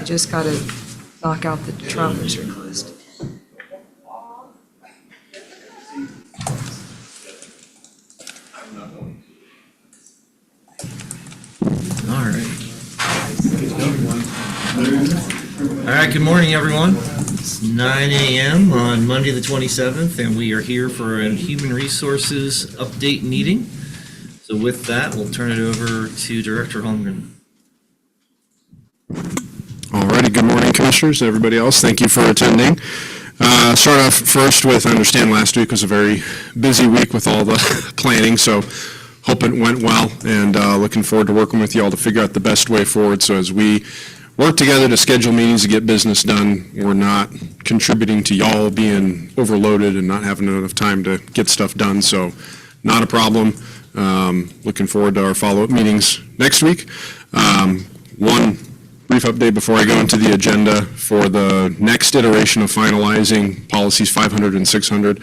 You just got to knock out the traveler's request. All right, good morning, everyone. It's 9 a.m. on Monday the 27th, and we are here for a Human Resources update meeting. So with that, we'll turn it over to Director Holmgren. All righty, good morning, Commissioners, and everybody else. Thank you for attending. Start off first with, I understand last week was a very busy week with all the planning, so hope it went well, and looking forward to working with you all to figure out the best way forward. So as we work together to schedule meetings to get business done, we're not contributing to y'all being overloaded and not having enough time to get stuff done. So not a problem. Looking forward to our follow-up meetings next week. One brief update before I go into the agenda for the next iteration of finalizing policies 500 and 600.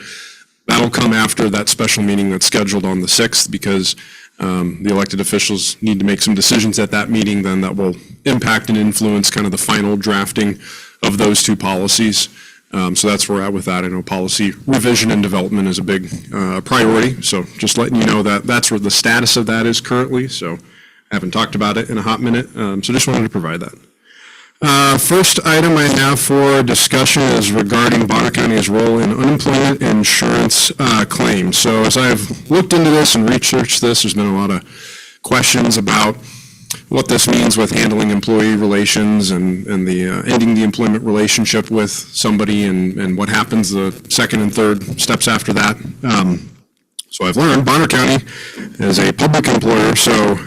That'll come after that special meeting that's scheduled on the 6th, because the elected officials need to make some decisions at that meeting then that will impact and influence kind of the final drafting of those two policies. So that's where we're at with that. I know policy revision and development is a big priority, so just letting you know that that's where the status of that is currently. So I haven't talked about it in a hot minute, so just wanted to provide that. First item I have for discussion is regarding Bonner County's role in unemployment insurance claims. So as I've looked into this and researched this, there's been a lot of questions about what this means with handling employee relations and the ending the employment relationship with somebody and what happens the second and third steps after that. So I've learned Bonner County is a public employer, so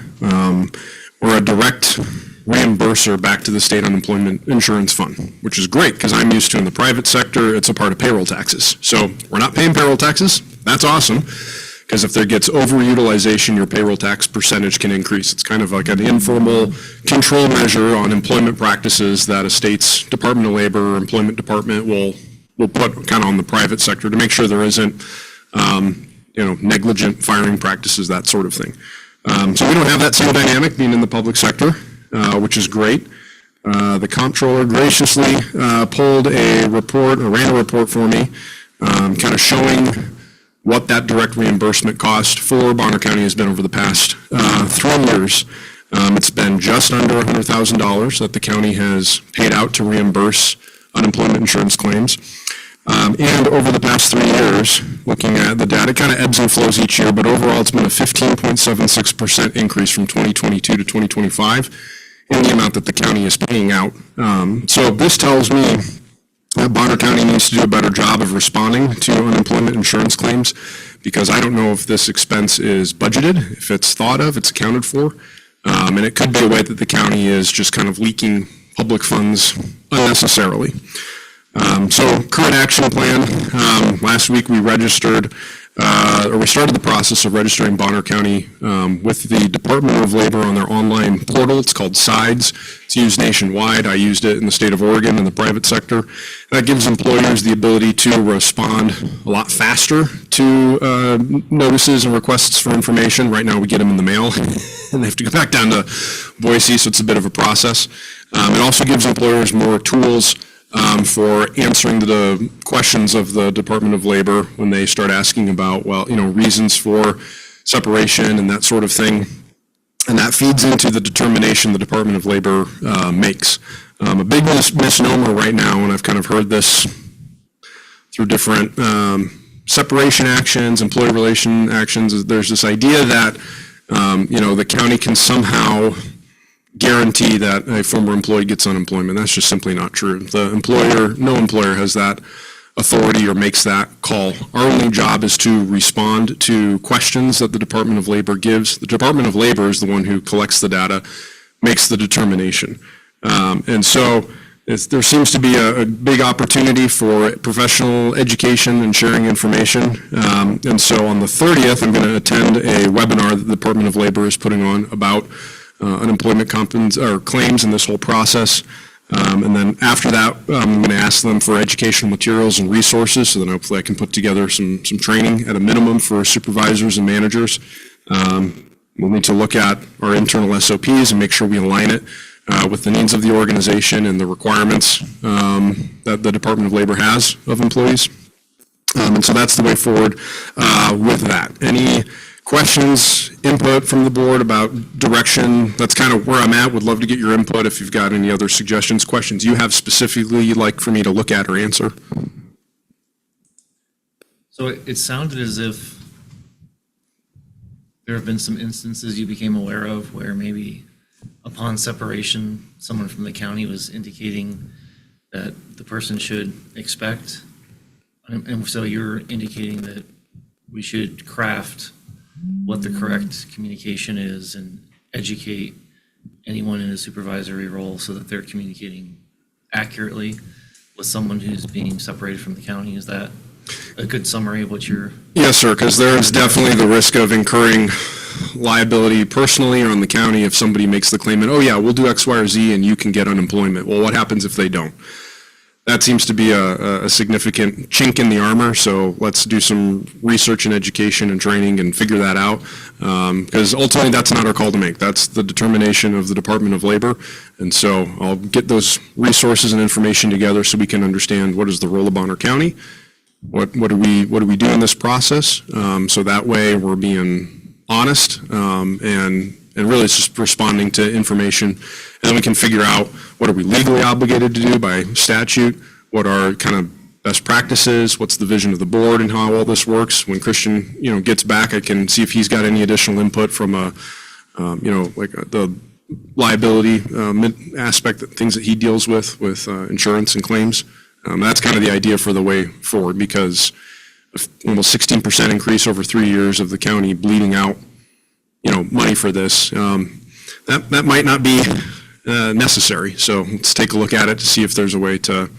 we're a direct reimburser back to the state unemployment insurance fund, which is great because I'm used to in the private sector, it's a part of payroll taxes. So we're not paying payroll taxes. That's awesome, because if there gets overutilization, your payroll tax percentage can increase. It's kind of like an informal control measure on employment practices that a state's Department of Labor or employment department will put kind of on the private sector to make sure there isn't negligent firing practices, that sort of thing. So we don't have that same dynamic being in the public sector, which is great. The comptroller graciously pulled a report, or ran a report for me, kind of showing what that direct reimbursement cost for Bonner County has been over the past 3 years. It's been just under $100,000 that the county has paid out to reimburse unemployment insurance claims. And over the past 3 years, looking at the data, it kind of ebbs and flows each year, but overall it's been a 15.76% increase from 2022 to 2025 in the amount that the county is paying out. So this tells me that Bonner County needs to do a better job of responding to unemployment insurance claims, because I don't know if this expense is budgeted, if it's thought of, it's accounted for, and it could be a way that the county is just kind of leaking public funds unnecessarily. So current action plan, last week we registered, we started the process of registering Bonner County with the Department of Labor on their online portal. It's called SIDES. It's used nationwide. I used it in the state of Oregon in the private sector. That gives employers the ability to respond a lot faster to notices and requests for information. Right now we get them in the mail and they have to go back down to Boise, so it's a bit of a process. It also gives employers more tools for answering the questions of the Department of Labor when they start asking about, reasons for separation and that sort of thing. And that feeds into the determination the Department of Labor makes. A big misnomer right now, and I've kind of heard this through different separation actions, employee relation actions, is there's this idea that, the county can somehow guarantee that a former employee gets unemployment. That's just simply not true. No employer has that authority or makes that call. Our only job is to respond to questions that the Department of Labor gives. The Department of Labor is the one who collects the data, makes the determination. And so there seems to be a big opportunity for professional education and sharing information. And so on the 30th, I'm going to attend a webinar that the Department of Labor is putting on about unemployment claims in this whole process. And then after that, I'm going to ask them for educational materials and resources, so then hopefully I can put together some training at a minimum for supervisors and managers. We'll need to look at our internal SOPs and make sure we align it with the needs of the organization and the requirements that the Department of Labor has of employees. And so that's the way forward with that. Any questions, input from the board about direction? That's kind of where I'm at. Would love to get your input if you've got any other suggestions, questions you have specifically you'd like for me to look at or answer. So it sounded as if there have been some instances you became aware of where maybe upon separation, someone from the county was indicating that the person should expect. And so you're indicating that we should craft what the correct communication is and educate anyone in a supervisory role so that they're communicating accurately with someone who's being separated from the county. Is that a good summary of what you're? Yes, sir, because there is definitely the risk of incurring liability personally or on the county if somebody makes the claim, and oh yeah, we'll do X, Y, or Z and you can get unemployment. Well, what happens if they don't? That seems to be a significant chink in the armor, so let's do some research and education and training and figure that out, because ultimately that's not our call to make. That's the determination of the Department of Labor, and so I'll get those resources and information together so we can understand what is the role of Bonner County, what do we do in this process, so that way we're being honest and really it's just responding to information, and then we can figure out what are we legally obligated to do by statute, what are kind of best practices, what's the vision of the board and how all this works. When Christian, gets back, I can see if he's got any additional input from the liability aspect, things that he deals with insurance and claims. That's kind of the idea for the way forward, because almost 16% increase over 3 years of the county bleeding out money for this, that might not be necessary. So let's take a look at it to see if there's a way to,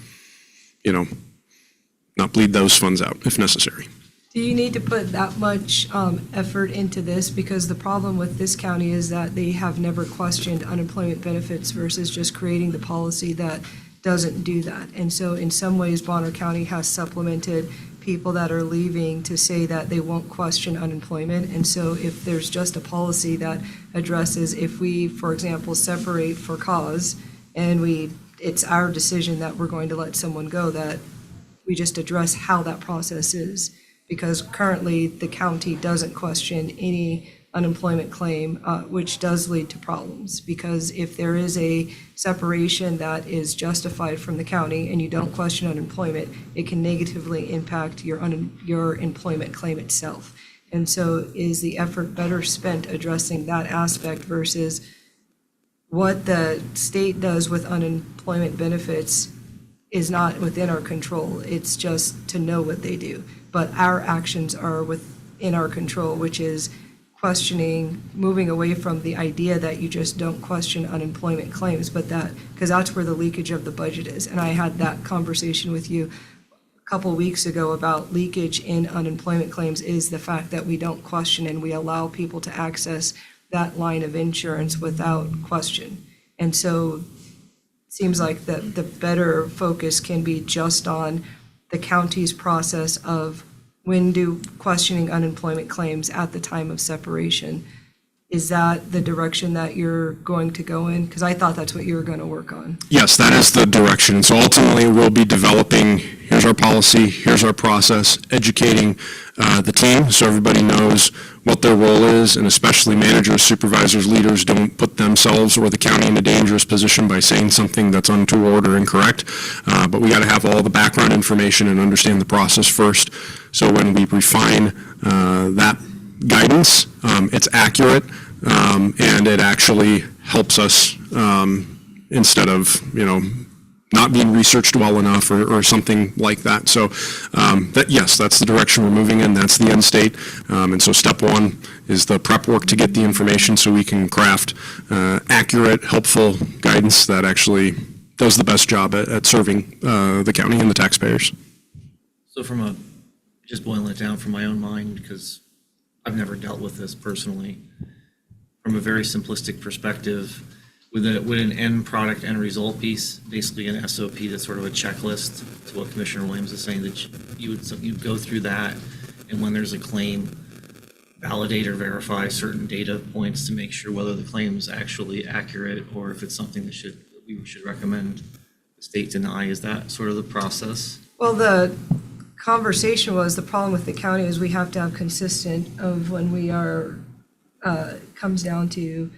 not bleed those funds out if necessary. Do you need to put that much effort into this? Because the problem with this county is that they have never questioned unemployment benefits versus just creating the policy that doesn't do that. And so in some ways, Bonner County has supplemented people that are leaving to say that they won't question unemployment. And so if there's just a policy that addresses, if we, for example, separate for cause and it's our decision that we're going to let someone go, that we just address how that process is. Because currently the county doesn't question any unemployment claim, which does lead to problems. Because if there is a separation that is justified from the county and you don't question unemployment, it can negatively impact your employment claim itself. And so is the effort better spent addressing that aspect versus what the state does with unemployment benefits is not within our control. It's just to know what they do. But our actions are within our control, which is questioning, moving away from the idea that you just don't question unemployment claims, but because that's where the leakage of the budget is. And I had that conversation with you a couple of weeks ago about leakage in unemployment claims is the fact that we don't question and we allow people to access that line of insurance without question. And so it seems like the better focus can be just on the county's process of when do questioning unemployment claims at the time of separation. Is that the direction that you're going to go in? Because I thought that's what you were going to work on. Yes, that is the direction. So ultimately, we'll be developing, here's our policy, here's our process, educating the team so everybody knows what their role is, and especially managers, supervisors, leaders don't put themselves or the county in a dangerous position by saying something that's untoward or incorrect. But we got to have all the background information and understand the process first. So when we refine that guidance, it's accurate, and it actually helps us instead of, not being researched well enough or something like that. So yes, that's the direction we're moving in. That's the end state. And so step one is the prep work to get the information so we can craft accurate, helpful guidance that actually does the best job at serving the county and the taxpayers. So just boiling it down from my own mind, because I've never dealt with this personally, from a very simplistic perspective, with an end product, end result piece, basically an SOP that's sort of a checklist to what Commissioner Williams is saying, that you go through that, and when there's a claim, validate or verify certain data points to make sure whether the claim is actually accurate or if it's something that we should recommend the state deny. Is that sort of the process? Well, the conversation was, the problem with the county is we have to have consistent of when we are, comes down to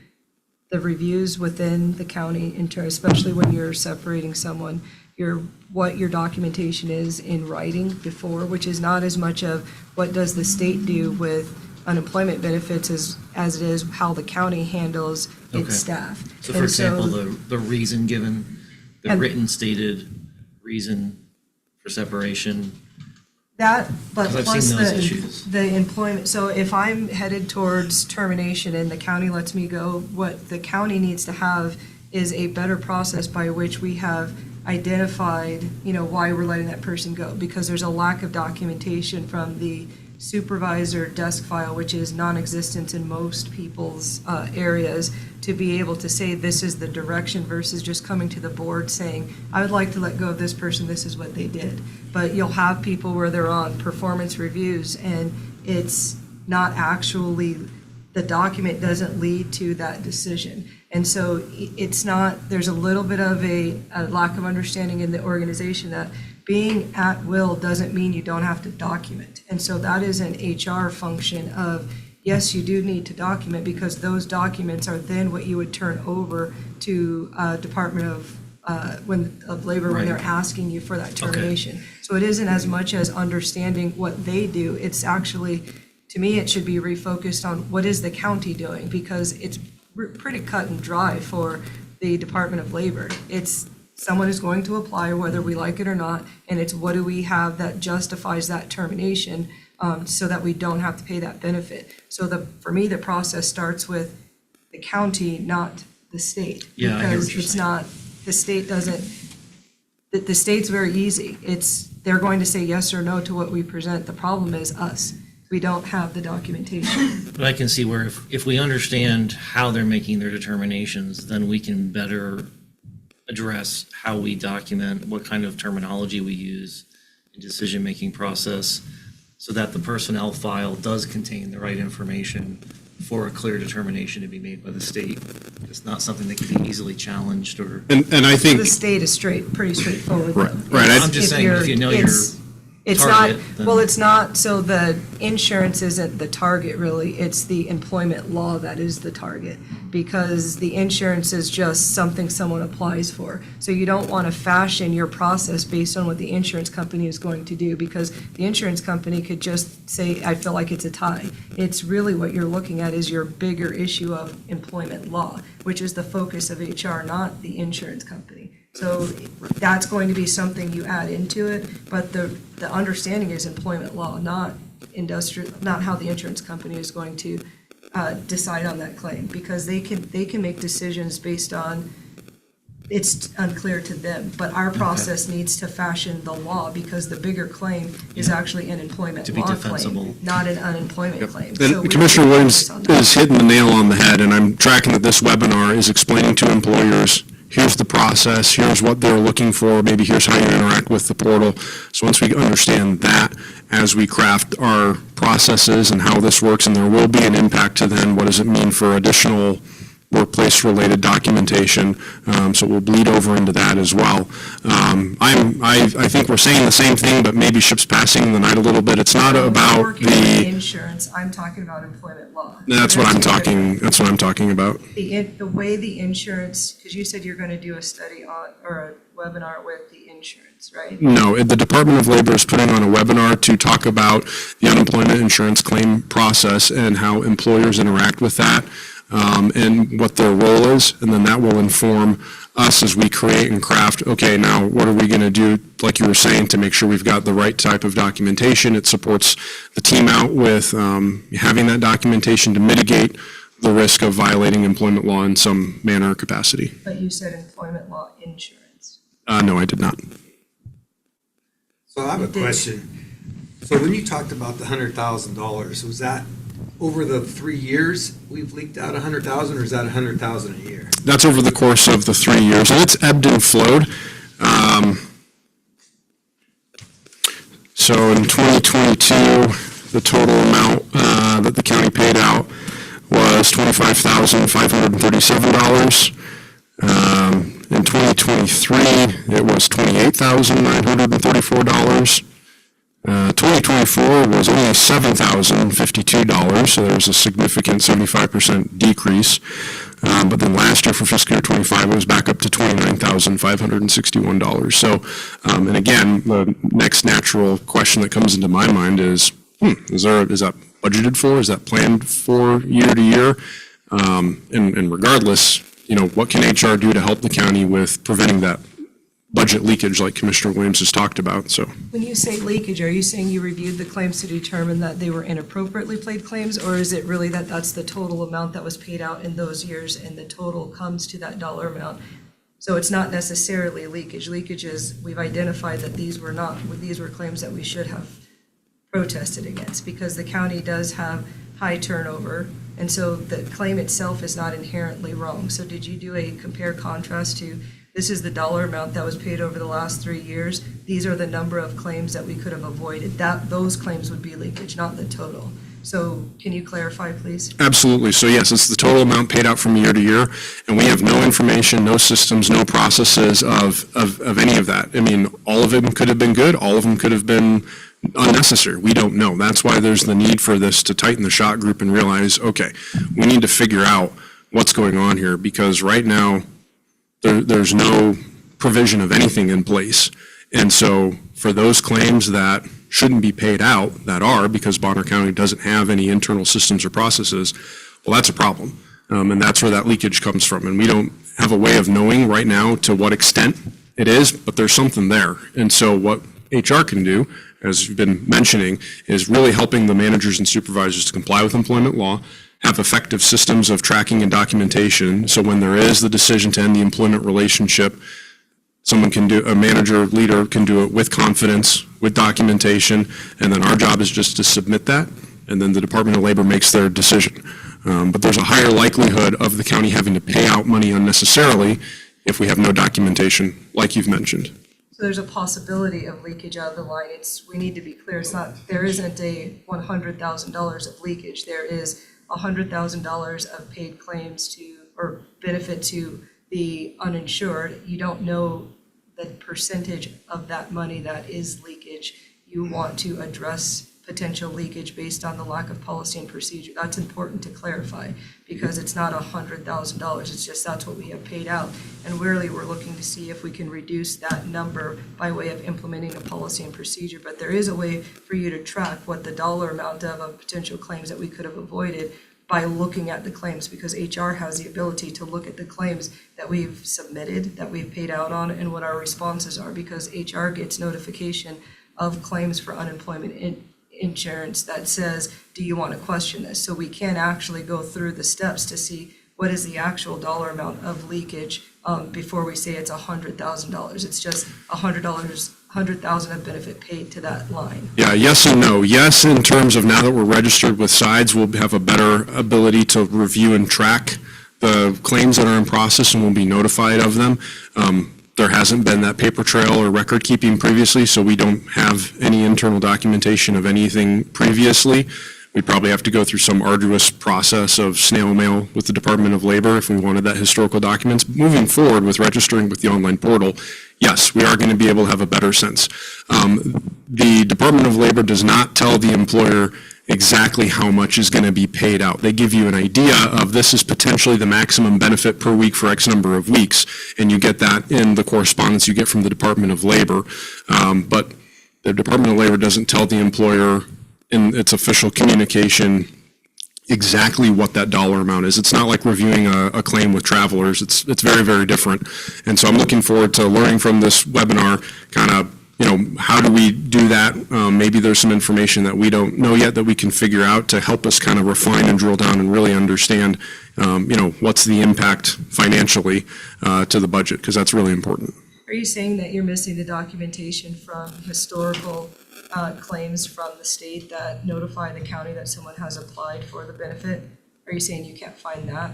the reviews within the county, especially when you're separating someone, what your documentation is in writing before, which is not as much of what does the state do with unemployment benefits as it is how the county handles its staff. So for example, the reason given, the written stated reason for separation. That, but 'Cause I've plus seen those issues. the employment, so if I'm headed towards termination and the county lets me go, what the county needs to have is a better process by which we have identified, why we're letting that person go, because there's a lack of documentation from the supervisor desk file, which is non-existent in most people's areas, to be able to say this is the direction versus just coming to the board saying, I would like to let go of this person, this is what they did. But you'll have people where they're on performance reviews and it's not actually, the document doesn't lead to that decision. And so it's not, there's a little bit of a lack of understanding in the organization that being at will doesn't mean you don't have to document. And so that is an HR function of, yes, you do need to document because those documents are then what you would turn over to Department of Labor when they're asking you for that termination. So it isn't as much as understanding what they do. It's actually, to me, it should be refocused on what is the county doing, because it's pretty cut and dry for the Department of Labor. It's someone is going to apply whether we like it or not, and it's what do we have that justifies that termination so that we don't have to pay that benefit. So for me, the process starts with the county, not the state. Yeah, I hear what because you're it's saying. not, the state doesn't, the state's very easy. They're going to say yes or no to what we present. The problem is us. We don't have the documentation. But I can see where if we understand how they're making their determinations, then we can better address how we document, what kind of terminology we use in decision-making process, so that the personnel file does contain the right information for a clear determination to be made by the state. It's not something that can be easily challenged or. And I think, The state is pretty straightforward. Right, though. right. I'm just saying, if you know your It's target, not, then- well, it's not, so the insurance isn't the target really, it's the employment law that is the target. Because the insurance is just something someone applies for. So you don't want to fashion your process based on what the insurance company is going to do, because the insurance company could just say, I feel like it's a tie. It's really what you're looking at is your bigger issue of employment law, which is the focus of HR, not the insurance company. So that's going to be something you add into it, but the understanding is employment law, not how the insurance company is going to decide on that claim, because they can make decisions based on, it's unclear to them, but our process needs to fashion the law, because the bigger claim is actually an employment To be law defensible. claim, not an unemployment claim. So we and Commissioner need to Williams focus on that. is hitting the nail on the head, and I'm tracking that this webinar is explaining to employers, here's the process, here's what they're looking for, maybe here's how you interact with the portal. So once we understand that, as we craft our processes and how this works, and there will be an impact to then, what does it mean for additional workplace-related documentation, so we'll bleed over into that as well. I think we're saying the same thing, but maybe ship's passing the night a little bit. It's not about Working with the, insurance, I'm talking about employment law. that's what I'm talking about. The way the insurance, because you said you're going to do a study on, or a webinar with the insurance, right? No, the Department of Labor is putting on a webinar to talk about the unemployment insurance claim process and how employers interact with that, and what their role is, and then that will inform us as we create and craft, okay, now what are we going to do, like you were saying, to make sure we've got the right type of documentation. It supports the team out with having that documentation to mitigate the risk of violating employment law in some manner or capacity. But you said employment law insurance. No, I did not. So I have a question. So when you talked about the $100,000, was that over the 3 years we've leaked out 100,000, or is that 100,000 a year? That's over the course of the 3 years, and it's ebbed and flowed. So in 2022, the total amount that the county paid paid out was $25,537. In 2023, it was $28,934. 2024 was only $7,052, so there's a significant 75% decrease. But then last year for fiscal year 25, it was back up to $29,561. So, and again, the next natural question that comes into my mind is that budgeted for? Is that planned for year to year? And regardless, what can HR do to help the county with preventing that budget leakage like Commissioner Williams has talked about? So When you say leakage, are you saying you reviewed the claims to determine that they were inappropriately paid claims, or is it really that that's the total amount that was paid out in those years and the total comes to that dollar amount? So it's not necessarily leakage. Leakage is we've identified that these were claims that we should have protested against because the county does have high turnover, and so the claim itself is not inherently wrong. So did you do a compare contrast to this is the dollar amount that was paid over the last 3 years. These are the number of claims that we could have avoided. Those claims would be leakage, not the total. So can you clarify, please? absolutely. So yes, it's the total amount paid out from year to year, and we have no information, no systems, no processes of any of that. I mean, all of them could have been good. All of them could have been unnecessary. We don't know. That's why there's the need for this to tighten the shot group and realize, okay, we need to figure out what's going on here because right now there's no provision of anything in place. And so for those claims that shouldn't be paid out that are because Bonner County doesn't have any internal systems or processes, well, that's a problem. And that's where that leakage comes from. And we don't have a way of knowing right now to what extent it is, but there's something there. And so what HR can do, as you've been mentioning, is really helping the managers and supervisors to comply with employment law, have effective systems of tracking and documentation. So when there is the decision to end the employment relationship, a manager, leader can do it with confidence, with documentation, and then our job is just to submit that, and then the Department of Labor makes their decision. But there's a higher likelihood of the county having to pay out money unnecessarily if we have no documentation, like you've mentioned. So there's a possibility of leakage out of the line. We need to be clear, there isn't a $100,000 of leakage. There is $100,000 of paid claims or benefit to the uninsured. You don't know the percentage of that money that is leakage. You want to address potential leakage based on the lack of policy and procedure. That's important to clarify because it's not $100,000. It's just that's what we have paid out. And really, we're looking to see if we can reduce that number by way of implementing a policy and procedure. But there is a way for you to track what the dollar amount of potential claims that we could have avoided by looking at the claims, because HR has the ability to look at the claims that we've submitted, that we've paid out on, and what our responses are, because HR gets notification of claims for unemployment insurance that says, do you want to question this? So we can actually go through the steps to see what is the actual dollar amount of leakage before we say it's $100,000. It's just $100,000 of benefit paid to that line. Yeah, yes and no. Yes, in terms of now that we're registered with sides, we'll have a better ability to review and track the claims that are in process and we'll be notified of them. There hasn't been that paper trail or record keeping previously, so we don't have any internal documentation of anything previously. We'd probably have to go through some arduous process of snail mail with the Department of Labor if we wanted that historical documents. Moving forward with registering with the online portal, yes, we are going to be able to have a better sense. The Department of Labor does not tell the employer exactly how much is going to be paid out. They give you an idea of this is potentially the maximum benefit per week for X number of weeks, and you get that in the correspondence you get from the Department of Labor. But the Department of Labor doesn't tell the employer in its official communication exactly what that dollar amount is. It's not like reviewing a claim with travelers. It's very, very different. And so I'm looking forward to learning from this webinar kind of, how do we do that? Maybe there's some information that we don't know yet that we can figure out to help us kind of refine and drill down and really understand, what's the impact financially to the budget, because that's really important. Are you saying that you're missing the documentation from historical claims from the state that notify the county that someone has applied for the benefit? Are you saying you can't find that?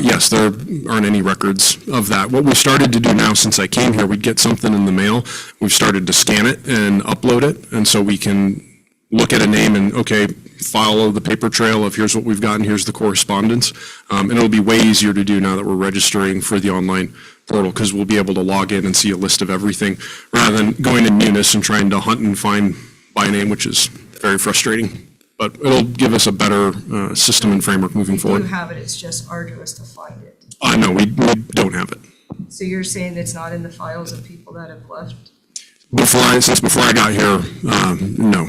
Yes, there aren't any records of that. What we started to do now since I came here, we'd get something in the mail. We've started to scan it and upload it, and so we can look at a name and, okay, follow the paper trail of here's what we've gotten, here's the correspondence. And it'll be way easier to do now that we're registering for the online portal, because we'll be able to log in and see a list of everything rather than going in Munis and trying to hunt and find by name, which is very frustrating. But it'll give us a better system and framework moving You forward. have it, it's just arduous to find it. No, we don't have it. So you're saying it's not in the files of people that have left? Since before I got here, no.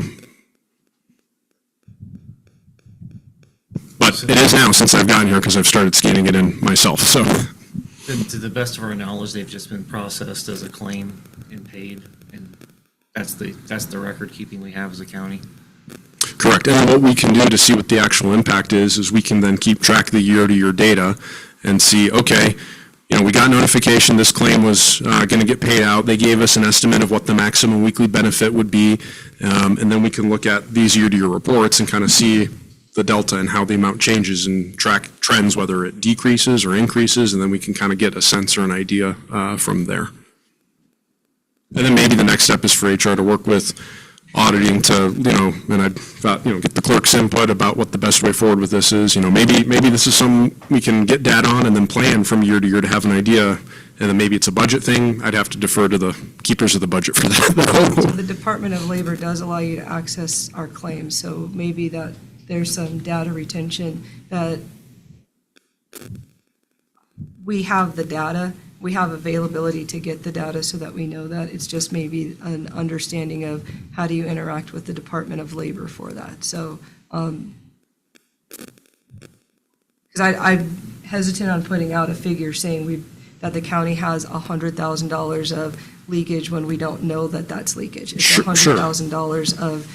But it is now since I've gotten here, because I've started scanning it in myself, so. And to the best of our knowledge, they've just been processed as a claim and paid, and that's the record keeping we have as a county. Correct. And what we can do to see what the actual impact is we can then keep track of the year-to-year data and see, okay, we got notification this claim was going to get paid out. They gave us an estimate of what the maximum weekly benefit would be. And then we can look at these year-to-year reports and kind of see the delta and how the amount changes and track trends, whether it decreases or increases, and then we can kind of get a sense or an idea from there. And then maybe the next step is for HR to work with auditing to, and I'd thought, get the clerk's input about what the best way forward with this is. Maybe this is something we can get data on and then plan from year to year to have an idea. And then maybe it's a budget thing. I'd have to defer to the keepers of the budget for that. So the Department of Labor does allow you to access our claims, so maybe that there's some data retention that we have the data, we have availability to get the data so that we know that. It's just maybe an understanding of how do you interact with the Department of Labor for that. So, because I'm hesitant on putting out a figure saying that the county has $100,000 of leakage when we don't know that that's leakage. It's $100,000 of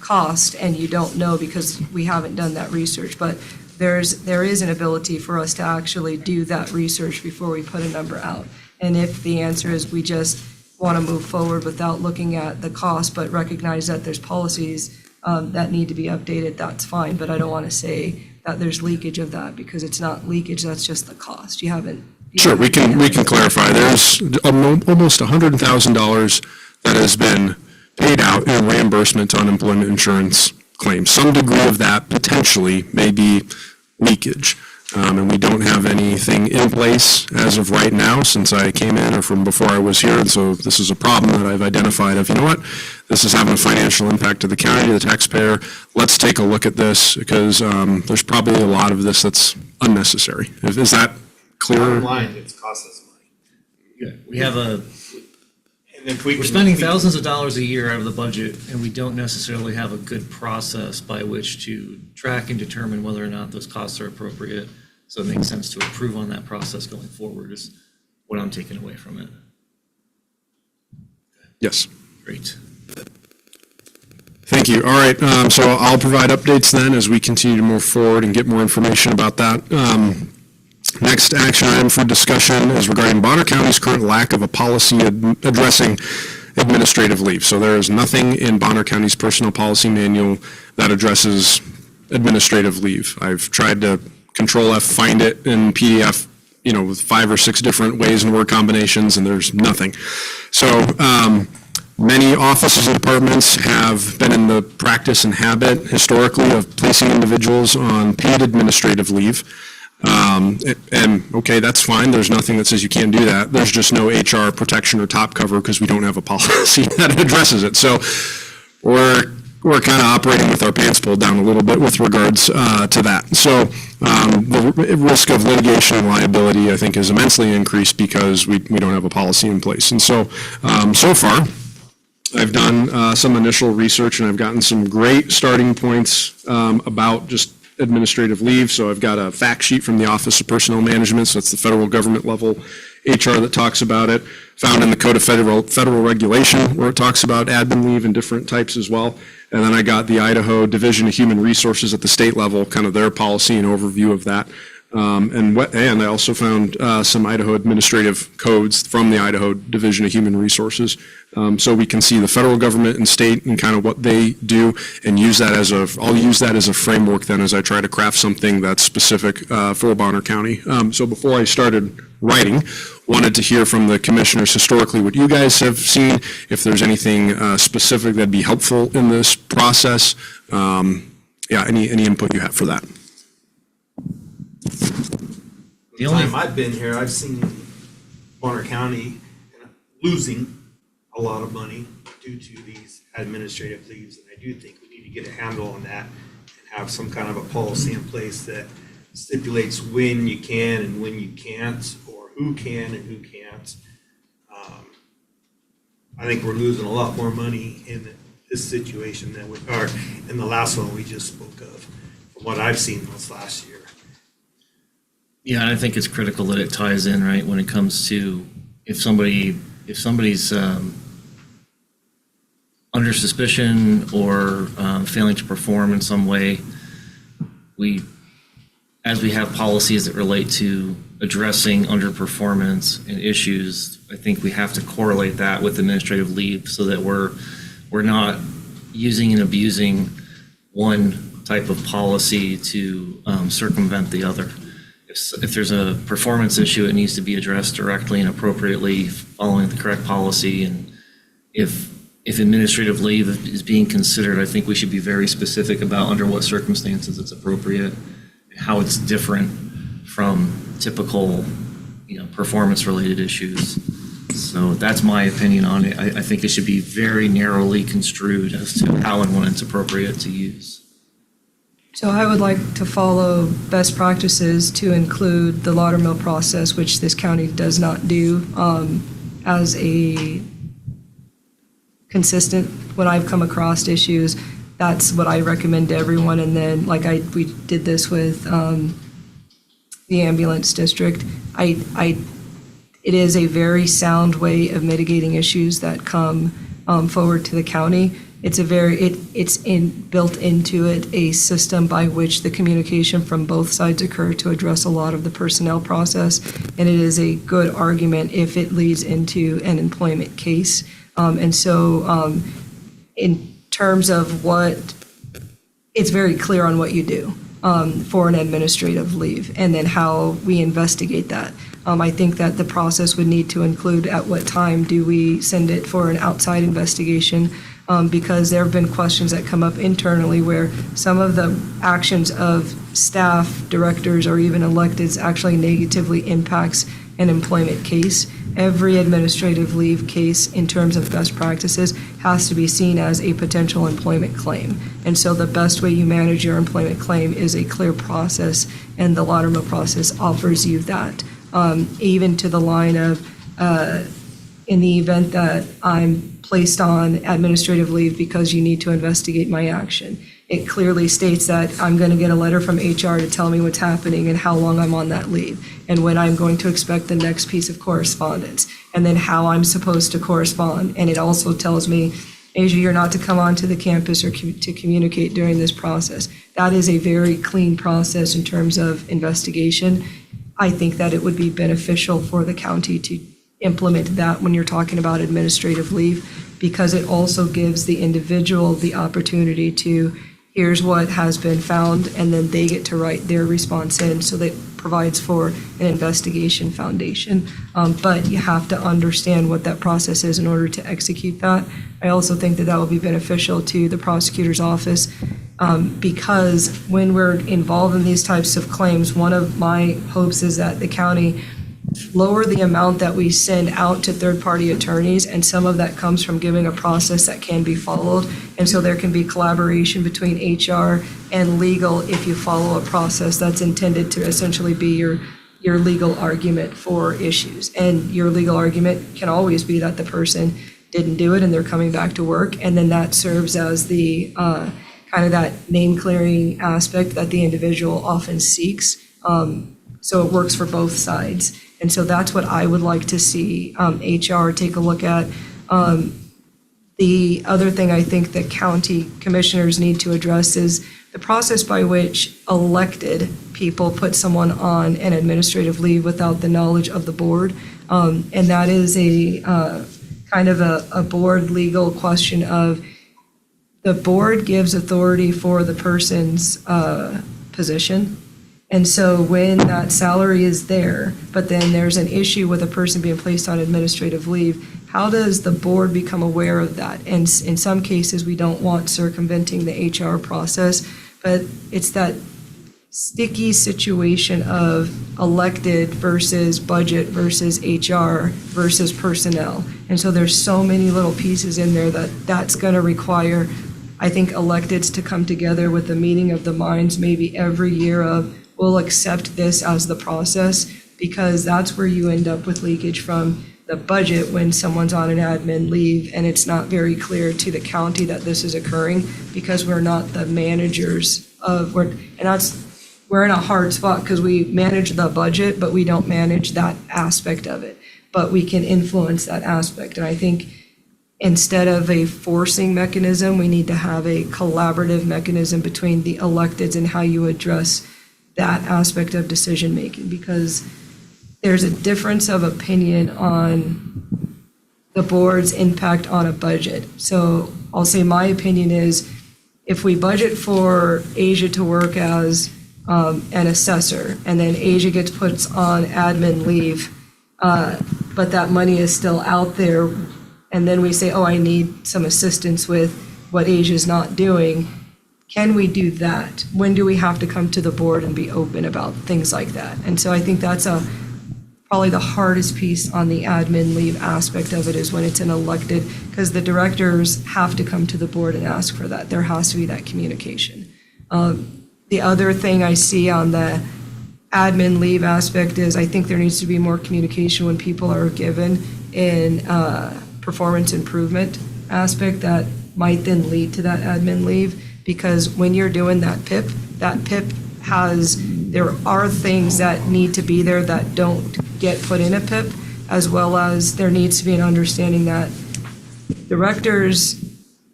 cost, and you don't know because we haven't done that research. But there is an ability for us to actually do that research before we put a number out. And if the answer is we just want to move forward without looking at the cost, but recognize that there's policies that need to be updated, that's fine. But I don't want to say that there's leakage of that, because it's not leakage, that's just the cost. You haven't. Sure, we can clarify. There's almost $100,000 that has been paid out in reimbursement to unemployment insurance claims. Some degree of that potentially may be leakage. And we don't have anything in place as of right now since I came in or from before I was here. And so this is a problem that I've identified of, this is having a financial impact to the county, to the taxpayer. Let's take a look at this, because there's probably a lot of this that's unnecessary. Is that clear? Bottom line, it's cost us money. Yeah, we have And if we we're spending thousands of dollars a year out of the budget, and we don't necessarily have a good process by which to track and determine whether or not those costs are appropriate. So it makes sense to improve on that process going forward is what I'm taking away from it. Yes. Great. Thank you. All right, so I'll provide updates then as we continue to move forward and get more information about that. Next action item for discussion is regarding Bonner County's current lack of a policy addressing administrative leave. So there is nothing in Bonner County's personnel policy manual that addresses administrative leave. I've tried to Control F, find it in PDF, with 5 or 6 different ways and word combinations, and there's nothing. So many offices and departments have been in the practice and habit historically of placing individuals on paid administrative leave. And okay, that's fine. There's nothing that says you can't do that. There's just no HR protection or top cover because we don't have a policy that addresses it. So we're kind of operating with our pants pulled down a little bit with regards to that. So the risk of litigation and liability, I think, is immensely increased because we don't have a policy in place. And so, so far, I've done some initial research and I've gotten some great starting points about just administrative leave. So I've got a fact sheet from the Office of Personnel Management, so that's the federal government level HR that talks about it, found in the Code of Federal Regulation where it talks about admin leave and different types as well. And then I got the Idaho Division of Human Resources at the state level, kind of their policy and overview of that. And I also found some Idaho administrative codes from the Idaho Division of Human Resources. So we can see the federal government and state and kind of what they do and use that I'll use that as a framework then as I try to craft something that's specific for Bonner County. So before I started writing, wanted to hear from the commissioners historically what you guys have seen, if there's anything specific that'd be helpful in this process. Any input you have for that? The The only- time I've been here, I've seen Bonner County losing a lot of money due to these administrative leaves. And I do think we need to get a handle on that and have some kind of a policy in place that stipulates when you can and when you can't, or who can and who can't. I think we're losing a lot more money in this situation than we are in the last one we just spoke of, from what I've seen this last year. Yeah, and I think it's critical that it ties in, right, when it comes to if somebody's under suspicion or failing to perform in some way, as we have policies that relate to addressing underperformance and issues, I think we have to correlate that with administrative leave so that we're not using and abusing one type of policy to circumvent the other. If there's a performance issue, it needs to be addressed directly and appropriately, following the correct policy. And if administrative leave is being considered, I think we should be very specific about under what circumstances it's appropriate, how it's different from typical, performance-related issues. So that's my opinion on it. I think it should be very narrowly construed as to how and when it's appropriate to use. So I would like to follow best practices to include the Laudermill process, which this county does not do, as a consistent, when I've come across issues, that's what I recommend to everyone. And then, we did this with the ambulance district. It is a very sound way of mitigating issues that come forward to the county. It's built into it a system by which the communication from both sides occur to address a lot of the personnel process, and it is a good argument if it leads into an employment case. In terms of it's very clear on what you do for an administrative leave, and then how we investigate that. I think that the process would need to include at what time do we send it for an outside investigation, because there have been questions that come up internally where some of the actions of staff, directors, or even electeds actually negatively impacts an employment case. Every administrative leave case, in terms of best practices, has to be seen as a potential employment claim. And so the best way you manage your employment claim is a clear process, and the Laudermill process offers you that. Even to the line of, in the event that I'm placed on administrative leave because you need to investigate my action, it clearly states that I'm going to get a letter from HR to tell me what's happening and how long I'm on that leave, and when I'm going to expect the next piece of correspondence, and then how I'm supposed to correspond. And it also tells me, Asia, you're not to come onto the campus or to communicate during this process. That is a very clean process in terms of investigation. I think that it would be beneficial for the county to implement that when you're talking about administrative leave, because it also gives the individual the opportunity to, here's what has been found, and then they get to write their response in, so that provides for an investigation foundation. But you have to understand what that process is in order to execute that. I also think that will be beneficial to the prosecutor's office, because when we're involved in these types of claims, one of my hopes is that the county lower the amount that we send out to third-party attorneys, and some of that comes from giving a process that can be followed. And so there can be collaboration between HR and legal if you follow a process that's intended to essentially be your legal argument for issues. And your legal argument can always be that the person didn't do it and they're coming back to work, and then that serves as the kind of that name-clearing aspect that the individual often seeks. So it works for both sides. And so that's what I would like to see HR take a look at. The other thing I think that county commissioners need to address is the process by which elected people put someone on an administrative leave without the knowledge of the board. And that is a kind of a board legal question of, the board gives authority for the person's position, And so when that salary is there, but then there's an issue with a person being placed on administrative leave, how does the board become aware of that? And in some cases, we don't want circumventing the HR process, but it's that sticky situation of elected versus budget versus HR versus personnel. And so there's so many little pieces in there that's going to require, I think, electeds to come together with a meeting of the minds maybe every year of, we'll accept this as the process, because that's where you end up with leakage from the budget when someone's on an admin leave and it's not very clear to the county that this is occurring, because we're not the managers of, we're in a hard spot because we manage the budget, but we don't manage that aspect of it. But we can influence that aspect. And I think instead of a forcing mechanism, we need to have a collaborative mechanism between the electeds and how you address that aspect of decision-making, because there's a difference of opinion on the board's impact on a budget. So I'll say my opinion is, if we budget for Asia to work as an assessor, and then Asia gets put on admin leave, but that money is still out there, and then we say, oh, I need some assistance with what Asia's not doing, can we do that? When do we have to come to the board and be open about things like that? And so I think that's probably the hardest piece on the admin leave aspect of it, is when it's an elected, because the directors have to come to the board and ask for that. There has to be that communication. The other thing I see on the admin leave aspect is, I think there needs to be more communication when people are given in performance improvement aspect that might then lead to that admin leave. Because when you're doing that PIP there are things that need to be there that don't get put in a PIP, as well as there needs to be an understanding that directors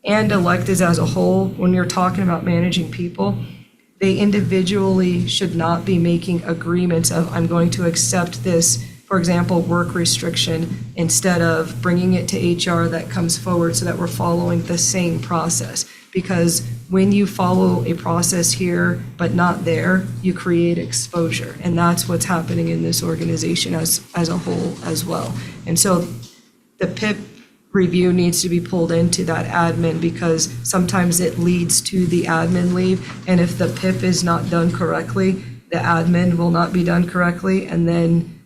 and electeds as a whole, when you're talking about managing people, they individually should not be making agreements of, I'm going to accept this, for example, work restriction, instead of bringing it to HR that comes forward so that we're following the same process. Because when you follow a process here but not there, you create exposure. And that's what's happening in this organization as a whole as well. And so the PIP review needs to be pulled into that admin, because sometimes it leads to the admin leave. And if the PIP is not done correctly, the admin will not be done correctly. And then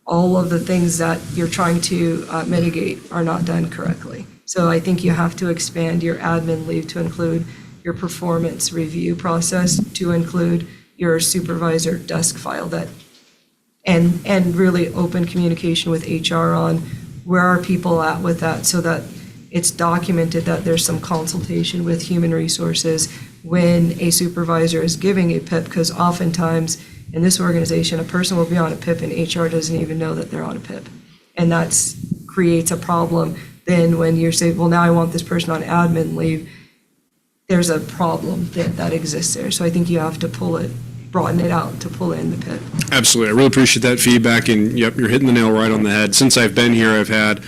all of the things that you're trying to mitigate are not done correctly. So I think you have to expand your admin leave to include your performance review process, to include your supervisor desk file, and really open communication with HR on where are people at with that, so that it's documented that there's some consultation with human resources when a supervisor is giving a PIP, because oftentimes in this organization, a person will be on a PIP and HR doesn't even know that they're on a PIP. And that creates a problem. Then when you're saying, well, now I want this person on admin leave, there's a problem that exists there. So I think you have to broaden it out to pull in the PIP. Absolutely. I really appreciate that feedback, and yep, you're hitting the nail right on the head. Since I've been here, I've had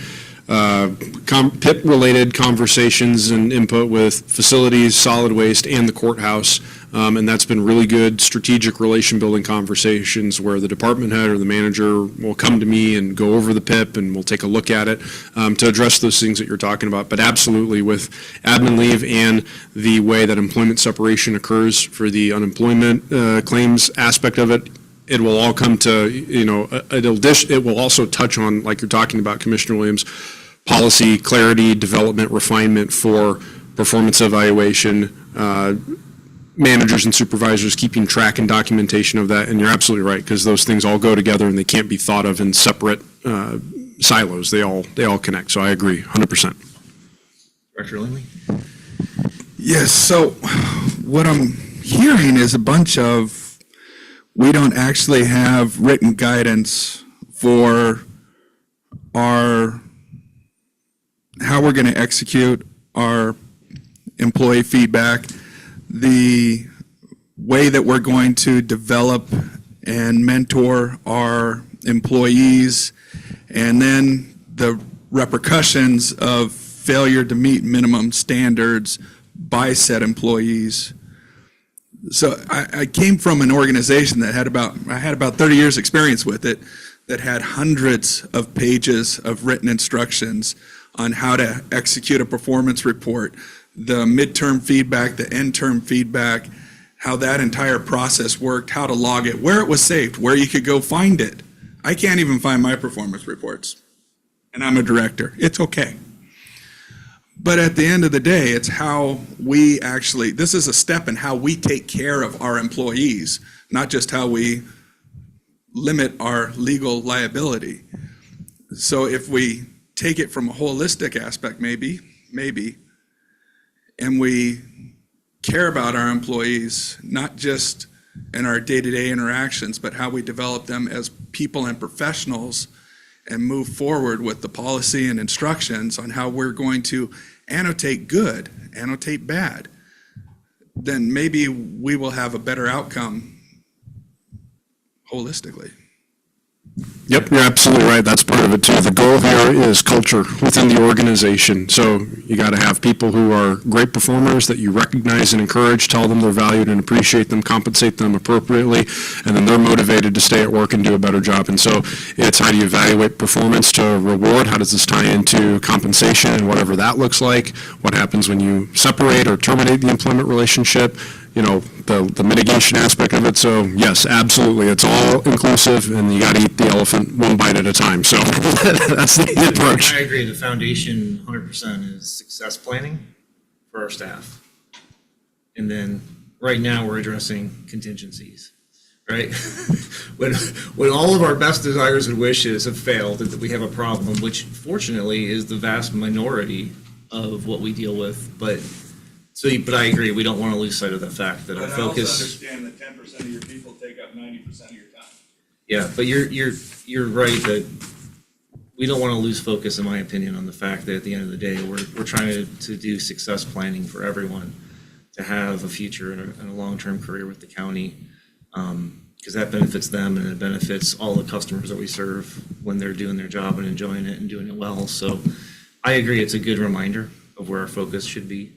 PIP-related conversations and input with facilities, solid waste, and the courthouse, and that's been really good strategic relation-building conversations where the department head or the manager will come to me and go over the PIP, and we'll take a look at it to address those things that you're talking about. But absolutely, with admin leave and the way that employment separation occurs for the unemployment claims aspect of it, it will all come to, it will also touch on, like you're talking about, Commissioner Williams, policy, clarity, development, refinement for performance evaluation, managers and supervisors keeping track and documentation of that. And you're absolutely right, because those things all go together and they can't be thought of in separate silos. They all connect. So I agree, 100%. Director Langley? Yes, so what I'm hearing is a bunch of, we don't actually have written guidance for how we're going to execute our employee feedback, the way that we're going to develop and mentor our employees, and then the repercussions of failure to meet minimum standards by said employees. So I came from an organization that I had about 30 years experience with it, that had hundreds of pages of written instructions on how to execute a performance report, the midterm feedback, the end-term feedback, how that entire process worked, how to log it, where it was saved, where you could go find it. I can't even find my performance reports, and I'm a director. It's okay. But at the end of the day, it's how we actually, this is a step in how we take care of our employees, not just how we limit our legal liability. So if we take it from a holistic aspect, maybe, and we care about our employees, not just in our day-to-day interactions, but how we develop them as people and professionals, and move forward with the policy and instructions on how we're going to annotate good, annotate bad, then maybe we will have a better outcome holistically. Yep, you're absolutely right. That's part of it too. The goal here is culture within the organization. So you got to have people who are great performers that you recognize and encourage, tell them they're valued and appreciate them, compensate them appropriately, and then they're motivated to stay at work and do a better job. And so it's how do you evaluate performance to reward? How does this tie into compensation and whatever that looks like? What happens when you separate or terminate the employment relationship? You know, the mitigation aspect of it. So yes, absolutely, it's all inclusive, and you got to eat the elephant one bite at a time. So that's the approach. I agree. The foundation 100% is success planning for our staff. And then right now we're addressing contingencies, right? when all of our best desires and wishes have failed, that we have a problem, which fortunately is the vast minority of what we deal with. But I agree, we don't want to lose sight of the fact that our focus. But I also understand that 10% of your people take up 90% of your time. Yeah, but you're right that we don't want to lose focus, in my opinion, on the fact that at the end of the day, we're trying to do success planning for everyone to have a future and a long-term career with the county, because that benefits them and it benefits all the customers that we serve when they're doing their job and enjoying it and doing it well. So I agree, it's a good reminder of where our focus should be.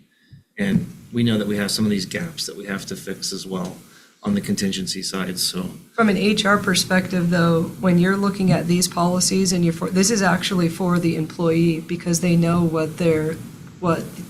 And we know that we have some of these gaps that we have to fix as well on the contingency side, so. From an HR perspective, though, when you're looking at these policies and this is actually for the employee, because they know what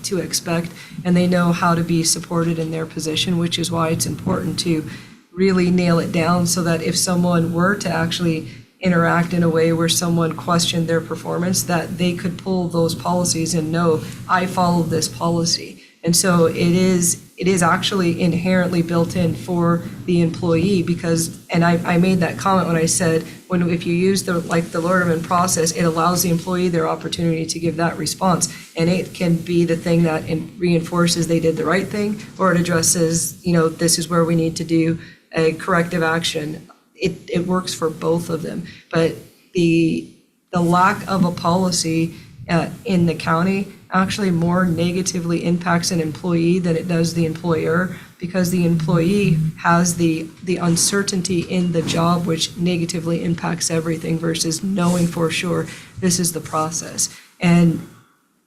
to expect, and they know how to be supported in their position, which is why it's important to really nail it down, so that if someone were to actually interact in a way where someone questioned their performance, that they could pull those policies and know, I followed this policy. And so it is actually inherently built in for the employee, because, and I made that comment when I said, if you use the Lorderman process, it allows the employee their opportunity to give that response. And it can be the thing that reinforces they did the right thing, or it addresses, this is where we need to do a corrective action. It works for both of them. But the lack of a policy in the county actually more negatively impacts an employee than it does the employer, because the employee has the uncertainty in the job, which negatively impacts everything, versus knowing for sure this is the process. And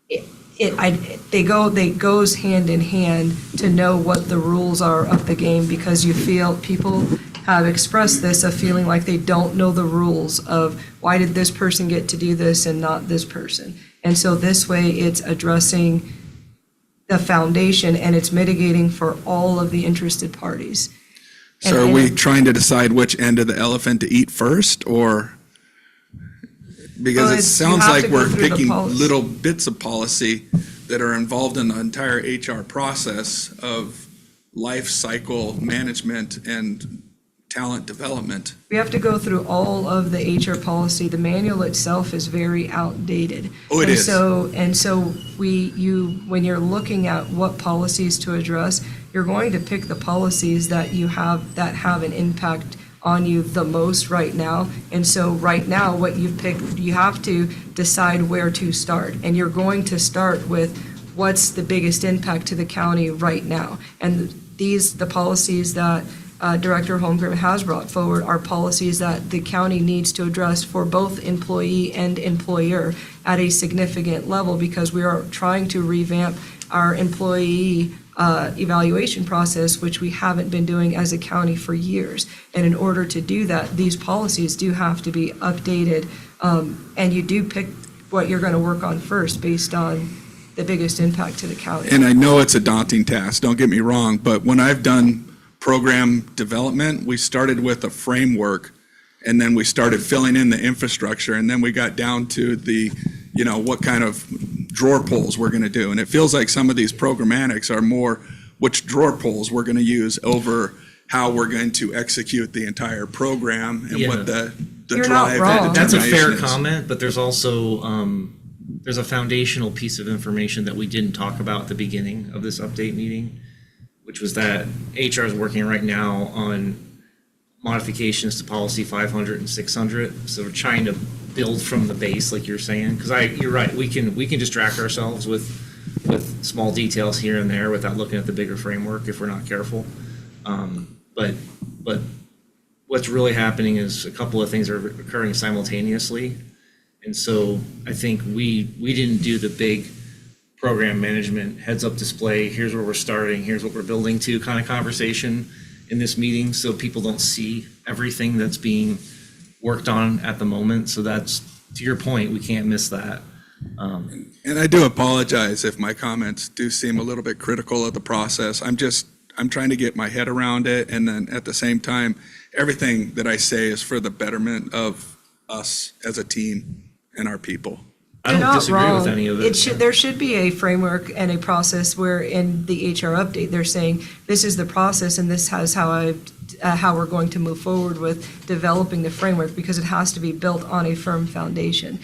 they goes hand in hand to know what the rules are of the game, because you feel people have expressed this, of feeling like they don't know the rules of why did this person get to do this and not this person. And so this way it's addressing the foundation, and it's mitigating for all of the interested parties. So are we trying to decide which end of the elephant to eat first, or? Because it sounds like we're picking little bits of policy that are involved in the entire HR process of life cycle management and talent development. We have to go through all of the HR policy. The manual itself is very outdated. Oh, it is. And so when you're looking at what policies to address, you're going to pick the policies that have an impact on you the most right now. And so right now, what you've picked, you have to decide where to start. And you're going to start with what's the biggest impact to the county right now. And the policies that Director Holmgren has brought forward are policies that the county needs to address for both employee and employer at a significant level, because we are trying to revamp our employee evaluation process, which we haven't been doing as a county for years. And in order to do that, these policies do have to be updated, and you do pick what you're going to work on first based on the biggest impact to the county. And I know it's a daunting task, don't get me wrong, but when I've done program development, we started with a framework, and then we started filling in the infrastructure, and then we got down to the, what kind of drawer pulls we're going to do. And it feels like some of these programmatics are more which drawer pulls we're going to use over how we're going to execute the entire program and what the You're not drive wrong. and That's a fair determination is. comment, but there's also, there's a foundational piece of information that we didn't talk about at the beginning of this update meeting, which was that HR is working right now on modifications to policy 500 and 600. So we're trying to build from the base, like you're saying, because you're right, we can distract ourselves with small details here and there without looking at the bigger framework if we're not careful. But what's really happening is a couple of things are occurring simultaneously. And so I think we didn't do the big program management heads up display, here's where we're starting, here's what we're building to kind of conversation in this meeting, so people don't see everything that's being worked on at the moment. So that's, to your point, we can't miss that. And I do apologize if my comments do seem a little bit critical of the process. I'm trying to get my head around it, and then at the same time, everything that I say is for the betterment of us as a team and our people. I You're don't not disagree with wrong. any of it. There should be a framework and a process where in the HR update, they're saying, this is the process and this has how we're going to move forward with developing the framework, because it has to be built on a firm foundation.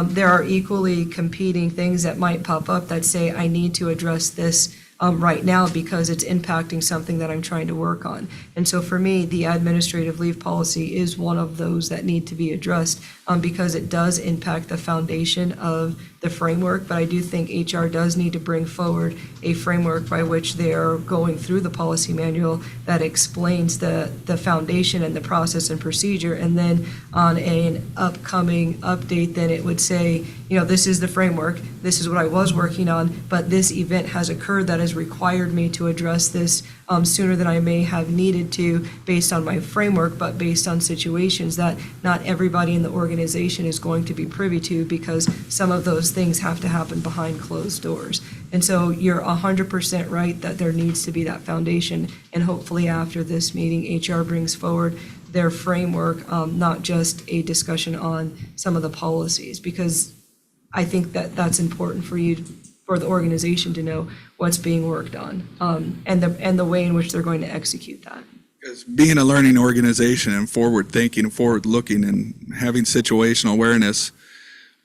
There are equally competing things that might pop up that say, I need to address this right now because it's impacting something that I'm trying to work on. And so for me, the administrative leave policy is one of those that need to be addressed because it does impact the foundation of the framework. But I do think HR does need to bring forward a framework by which they are going through the policy manual that explains the foundation and the process and procedure. And then on an upcoming update, then it would say, this is the framework, this is what I was working on, but this event has occurred that has required me to address this sooner than I may have needed to based on my framework, but based on situations that not everybody in the organization is going to be privy to, because some of those things have to happen behind closed doors. And so you're 100% right that there needs to be that foundation, and hopefully after this meeting, HR brings forward their framework, not just a discussion on some of the policies, because I think that that's important for the organization to know what's being worked on, and the way in which they're going to execute that. Because being a learning organization and forward-thinking and forward-looking and having situational awareness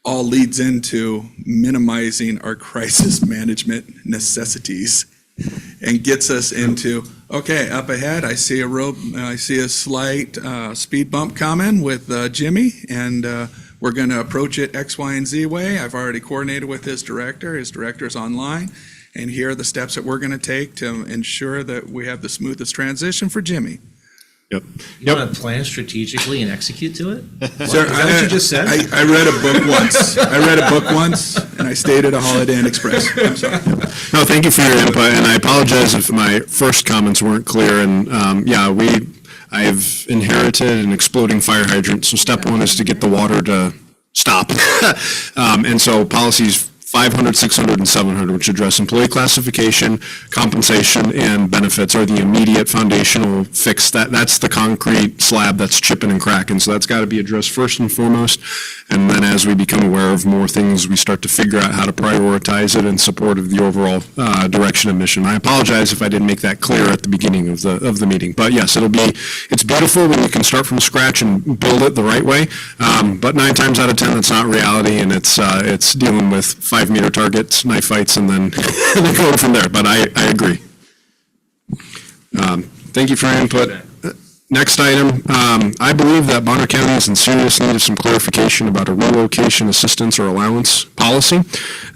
all leads into minimizing our crisis management necessities and gets us into, okay, up ahead, I see a slight speed bump coming with Jimmy, and we're going to approach it X, Y, and Z way. I've already coordinated with his director. His director's online. And here are the steps that we're going to take to ensure that we have the smoothest transition for Jimmy. Yep. You want to plan strategically and execute to it? Sir, Is that what you just said? I read a book once. and I stayed at a Holiday Inn Express. I'm sorry. No, thank you for your input, and I apologize if my first comments weren't clear. And I've inherited an exploding fire hydrant, so step one is to get the water to stop. And so policies 500, 600, and 700, which address employee classification, compensation, and benefits, are the immediate foundational fix. That's the concrete slab that's chipping and cracking. So that's got to be addressed first and foremost. And then as we become aware of more things, we start to figure out how to prioritize it in support of the overall direction of mission. I apologize if I didn't make that clear at the beginning of the meeting. But yes, it's beautiful when you can start from scratch and build it the right way. But 9 times out of 10, that's not reality, and it's dealing with 5-meter targets, knife fights, and then going from there. But I agree. Thank you for your input. Next item, I believe that Bonner County is in serious need of some clarification about a relocation assistance or allowance policy.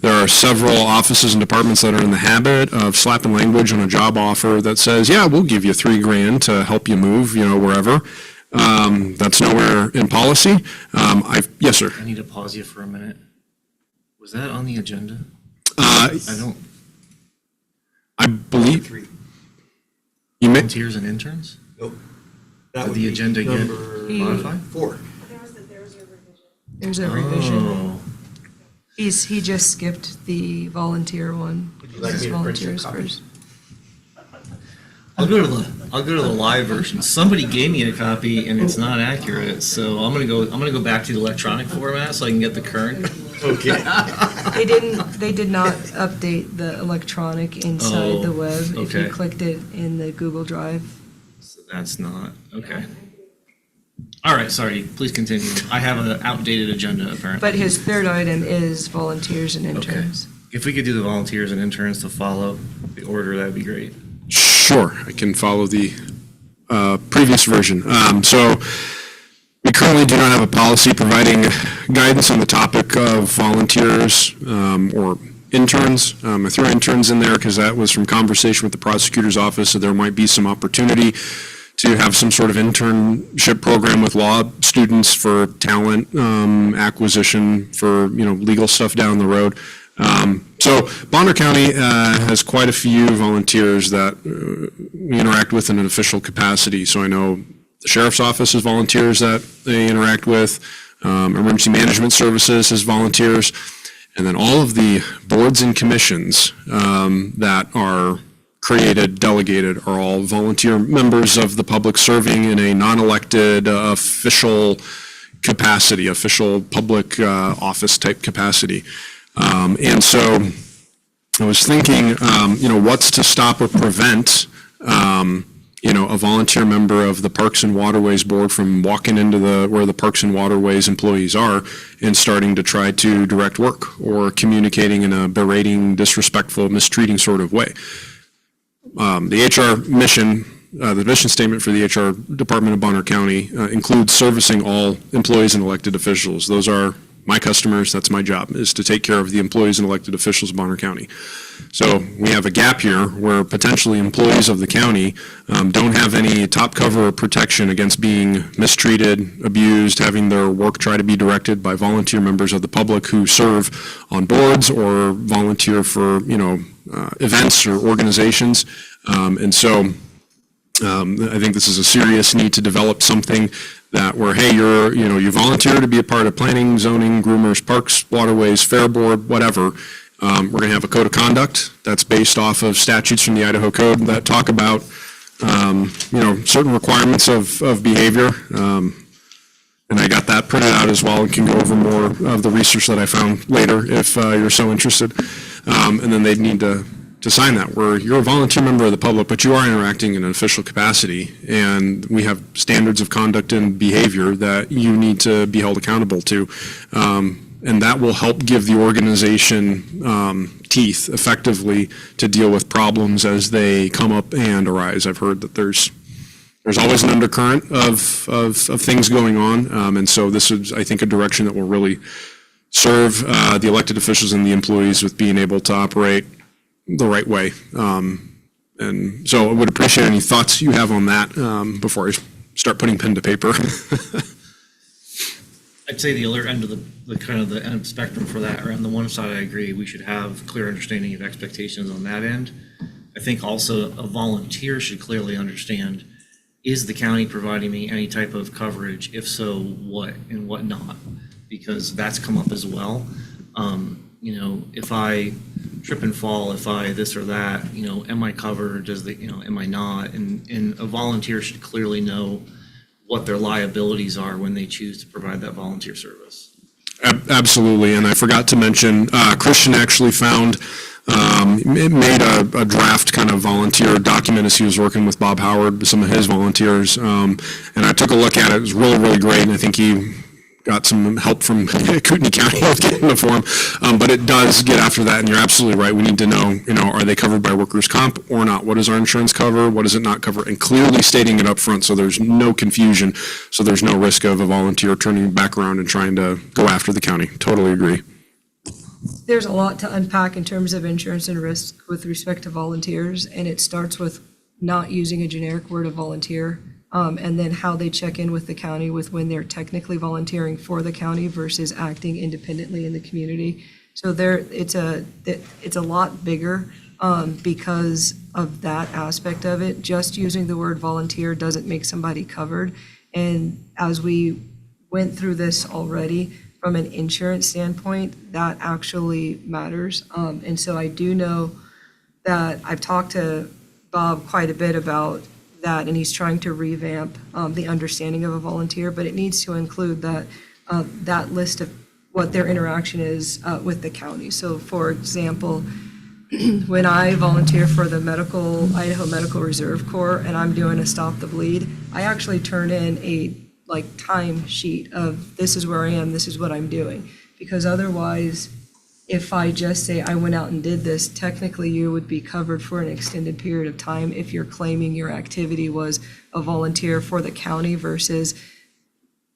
There are several offices and departments that are in the habit of slapping language on a job offer that says, yeah, we'll give you $3,000 to help you move, wherever. That's nowhere in policy. Yes, sir. I need to pause you for a minute. Was that on the agenda? I believe, 3. you may, Volunteers and interns? Nope. That Did would the be agenda get number modified? 4. There's a revision. Oh, He just skipped the volunteer one. Would you like me to print you a Volunteers copy? first. I'll go to the live version. Somebody gave me a copy and it's not accurate, so I'm gonna go back to the electronic format so I can get the current. Okay. They did not update the electronic inside the web. If you okay. clicked it in the Google Drive. So that's not, okay. All right, sorry, please continue. I have an outdated agenda apparently. But his third item is volunteers and interns. If we could do the volunteers and interns to follow the order, that'd be great. sure, I can follow the previous version. So we currently do not have a policy providing guidance on the topic of volunteers or interns. I threw interns in there because that was from conversation with the prosecutor's office, so there might be some opportunity to have some sort of internship program with law students for talent acquisition for, legal stuff down the road. So Bonner County has quite a few volunteers that we interact with in an official capacity. So I know the sheriff's office has volunteers that they interact with, emergency management services has volunteers, and then all of the boards and commissions that are created, delegated, are all volunteer members of the public serving in a non-elected official capacity, official public office type capacity. And so I was thinking, what's to stop or prevent, a volunteer member of the Parks and Waterways Board from walking into where the Parks and Waterways employees are and starting to try to direct work or communicating in a berating, disrespectful, mistreating sort of way. The HR mission, the mission statement for the HR Department of Bonner County includes servicing all employees and elected officials. Those are my customers. That's my job, is to take care of the employees and elected officials of Bonner County. So we have a gap here where potentially employees of the county don't have any top cover or protection against being mistreated, abused, having their work try to be directed by volunteer members of the public who serve on boards or volunteer for, events or organizations. And so I think this is a serious need to develop something that where, hey, you volunteer to be a part of planning, zoning, groomers, parks, waterways, fair board, whatever. We're going to have a code of conduct that's based off of statutes from the Idaho Code that talk about, certain requirements of behavior. And I got that printed out as well and can go over more of the research that I found later if you're so interested. And then they'd need to sign that, where you're a volunteer member of the public, but you are interacting in an official capacity, and we have standards of conduct and behavior that you need to be held accountable to. And that will help give the organization teeth effectively to deal with problems as they come up and arise. I've heard that there's always an undercurrent of things going on, and so this is, I think, a direction that will really serve the elected officials and the employees with being able to operate the right way. And so I would appreciate any thoughts you have on that before I start putting pen to paper. I'd say the other end of the kind of the end of the spectrum for that, or on the one side, I agree, we should have clear understanding of expectations on that end. I think also a volunteer should clearly understand, is the county providing me any type of coverage? If so, what and what not? Because that's come up as well. If I trip and fall, if I this or that, am I covered? Am I not? And a volunteer should clearly know what their liabilities are when they choose to provide that volunteer service. Absolutely, and I forgot to mention, Christian actually made a draft kind of volunteer document as he was working with Bob Howard, some of his volunteers, and I took a look at it. It was really, really great, and I think he got some help from Kootenai County with getting the form, but it does get after that, and you're absolutely right. We need to know, are they covered by workers' comp or not? What does our insurance cover? What does it not cover? And clearly stating it up front so there's no confusion, so there's no risk of a volunteer turning back around and trying to go after the county. Totally agree. There's a lot to unpack in terms of insurance and risk with respect to volunteers, and it starts with not using a generic word of volunteer, and then how they check in with the county with when they're technically volunteering for the county versus acting independently in the community. So it's a lot bigger because of that aspect of it. Just using the word volunteer doesn't make somebody covered. And as we went through this already, from an insurance standpoint, that actually matters. And so I do know that I've talked to Bob quite a bit about that, and he's trying to revamp the understanding of a volunteer, but it needs to include that list of what their interaction is with the county. So for example, when I volunteer for the Idaho Medical Reserve Corps and I'm doing a Stop the Bleed, I actually turn in a time sheet of this is where I am, this is what I'm doing. Because otherwise, if I just say I went out and did this, technically you would be covered for an extended period of time if you're claiming your activity was a volunteer for the county versus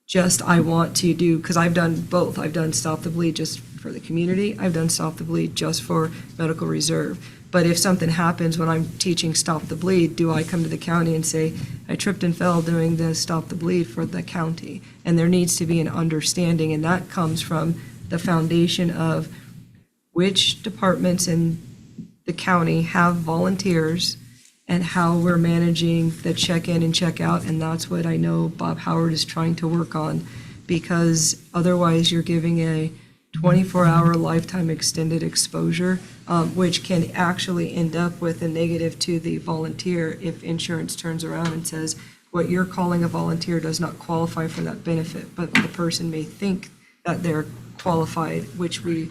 just I want to do, because I've done both. I've done Stop the Bleed just for the community. I've done Stop the Bleed just for Medical Reserve. But if something happens when I'm teaching Stop the Bleed, do I come to the county and say, I tripped and fell doing the Stop the Bleed for the county? And there needs to be an understanding, and that comes from the foundation of which departments in the county have volunteers and how we're managing the check-in and check-out. And that's what I know Bob Howard is trying to work on, because otherwise you're giving a 24-hour lifetime extended exposure, which can actually end up with a negative to the volunteer if insurance turns around and says, what you're calling a volunteer does not qualify for that benefit, but the person may think that they're qualified, which we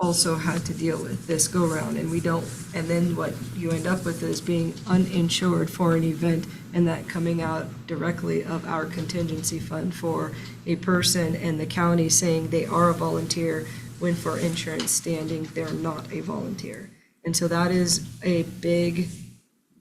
also had to deal with this go-round, and we don't. And then what you end up with is being uninsured for an event, and that coming out directly of our contingency fund for a person, and the county saying they are a volunteer when for insurance standing, they're not a volunteer. And so that is a big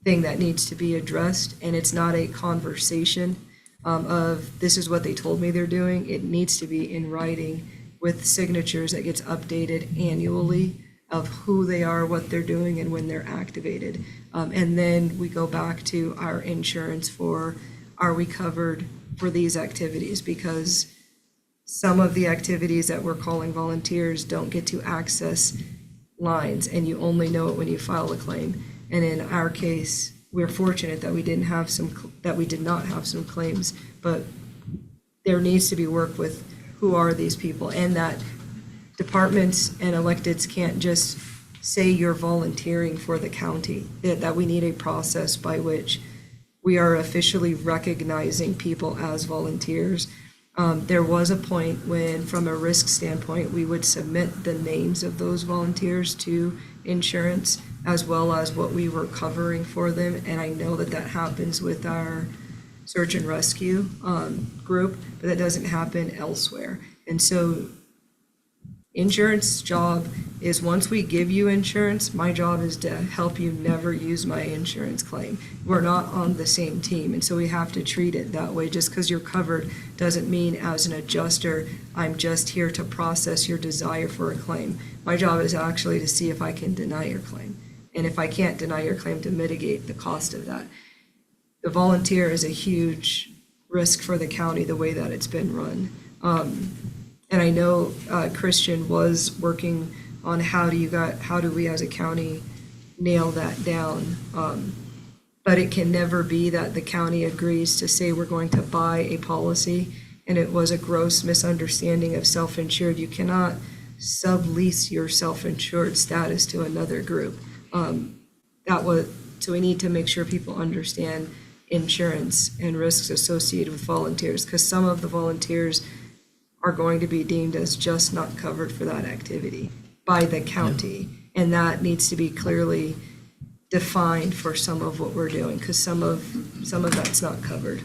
thing that needs to be addressed, and it's not a conversation of this is what they told me they're doing. It needs to be in writing with signatures that gets updated annually of who they are, what they're doing, and when they're activated. And then we go back to our insurance for, are we covered for these activities? Because some of the activities that we're calling volunteers don't get to access lines, and you only know it when you file a claim. And in our case, we're fortunate that we did not have some claims, but there needs to be work with who are these people, and that departments and electeds can't just say you're volunteering for the county, that we need a process by which we are officially recognizing people as volunteers. There was a point when, from a risk standpoint, we would submit the names of those volunteers to insurance as well as what we were covering for them, and I know that happens with our search and rescue group, but that doesn't happen elsewhere. And so insurance job is, once we give you insurance, my job is to help you never use my insurance claim. We're not on the same team, and so we have to treat it that way. Just because you're covered doesn't mean as an adjuster, I'm just here to process your desire for a claim. My job is actually to see if I can deny your claim. And if I can't deny your claim, to mitigate the cost of that. The volunteer is a huge risk for the county, the way that it's been run. And I know Christian was working on how do we as a county nail that down. But it can never be that the county agrees to say we're going to buy a policy and it was a gross misunderstanding of self-insured. You cannot sublease your self-insured status to another group. So we need to make sure people understand insurance and risks associated with volunteers, because some of the volunteers are going to be deemed as just not covered for that activity by the county. And that needs to be clearly defined for some of what we're doing, because some of that's not covered.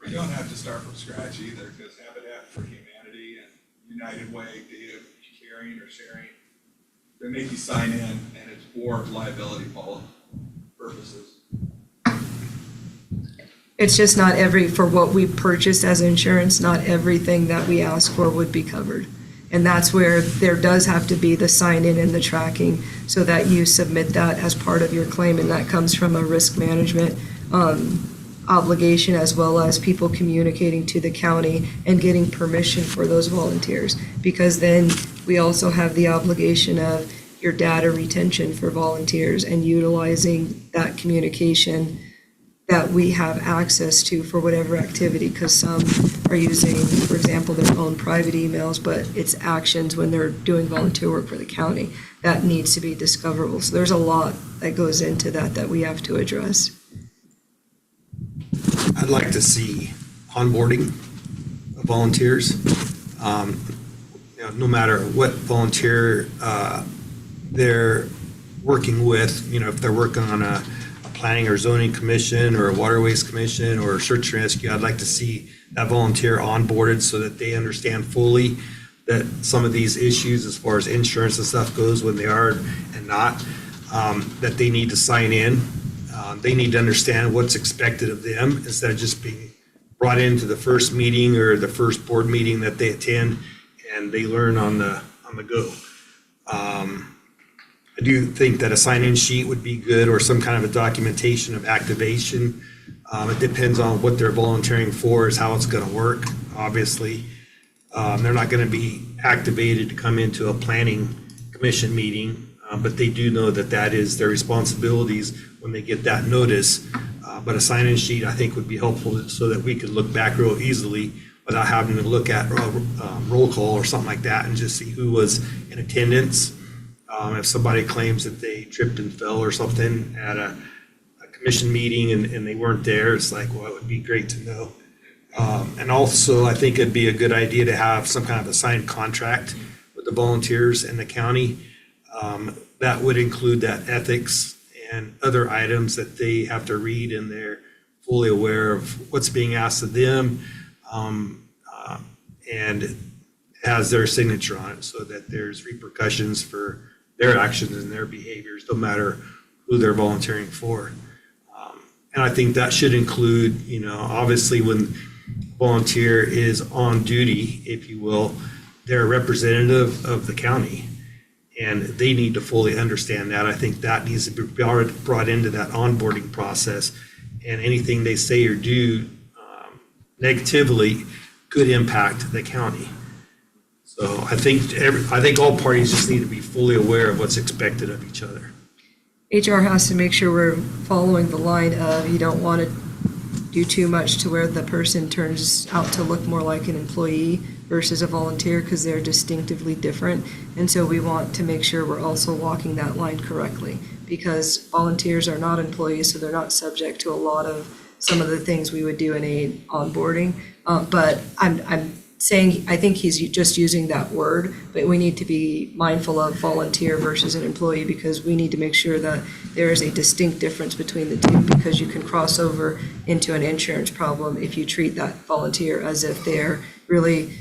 We don't have to start from scratch either, because Habitat for Humanity and United Way, data caring or sharing, they make you sign in, and it's for liability purposes. It's just not for what we purchased as insurance, not everything that we ask for would be covered. And that's where there does have to be the sign-in and the tracking, so that you submit that as part of your claim, and that comes from a risk management obligation, as well as people communicating to the county and getting permission for those volunteers. Because then we also have the obligation of, your data retention for volunteers and utilizing that communication that we have access to for whatever activity, because some are using, for example, their own private emails, but it's actions when they're doing volunteer work for the county. That needs to be discoverable. So there's a lot that goes into that we have to address. I'd like to see onboarding of volunteers. No matter what volunteer they're working with, if they're working on a planning or zoning commission or a waterways commission or search and rescue, I'd like to see that volunteer onboarded so that they understand fully that some of these issues as far as insurance and stuff goes when they are and not, that they need to sign in. They need to understand what's expected of them instead of just being brought into the first meeting or the first board meeting that they attend and they learn on the go. I do think that a sign-in sheet would be good, or some kind of a documentation of activation. It depends on what they're volunteering for, is how it's going to work, obviously. They're not going to be activated to come into a planning commission meeting, but they do know that is their responsibilities when they get that notice. But a sign-in sheet, I think, would be helpful so that we could look back real easily without having to look at roll call or something like that and just see who was in attendance. If somebody claims that they tripped and fell or something at a commission meeting and they weren't there, it's like, well, it would be great to know. And also, I think it'd be a good idea to have some kind of a signed contract with the volunteers and the county. That would include that ethics and other items that they have to read, and they're fully aware of what's being asked of them, and has their signature on it so that there's repercussions for their actions and their behaviors, no matter who they're volunteering for. And I think that should include, obviously when volunteer is on duty, if you will, they're a representative of the county, and they need to fully understand that. I think that needs to be brought into that onboarding process, and anything they say or do negatively could impact the county. So I think all parties just need to be fully aware of what's expected of each other. HR has to make sure we're following the line of, you don't want to do too much to where the person turns out to look more like an employee versus a volunteer, because they're distinctively different. And so we want to make sure we're also walking that line correctly, because volunteers are not employees, so they're not subject to a lot of some of the things we would do in a onboarding. But I'm saying, I think he's just using that word, but we need to be mindful of volunteer versus an employee, because we need to make sure that there is a distinct difference between the two, because you can cross over into an insurance problem if you treat that volunteer as if they're really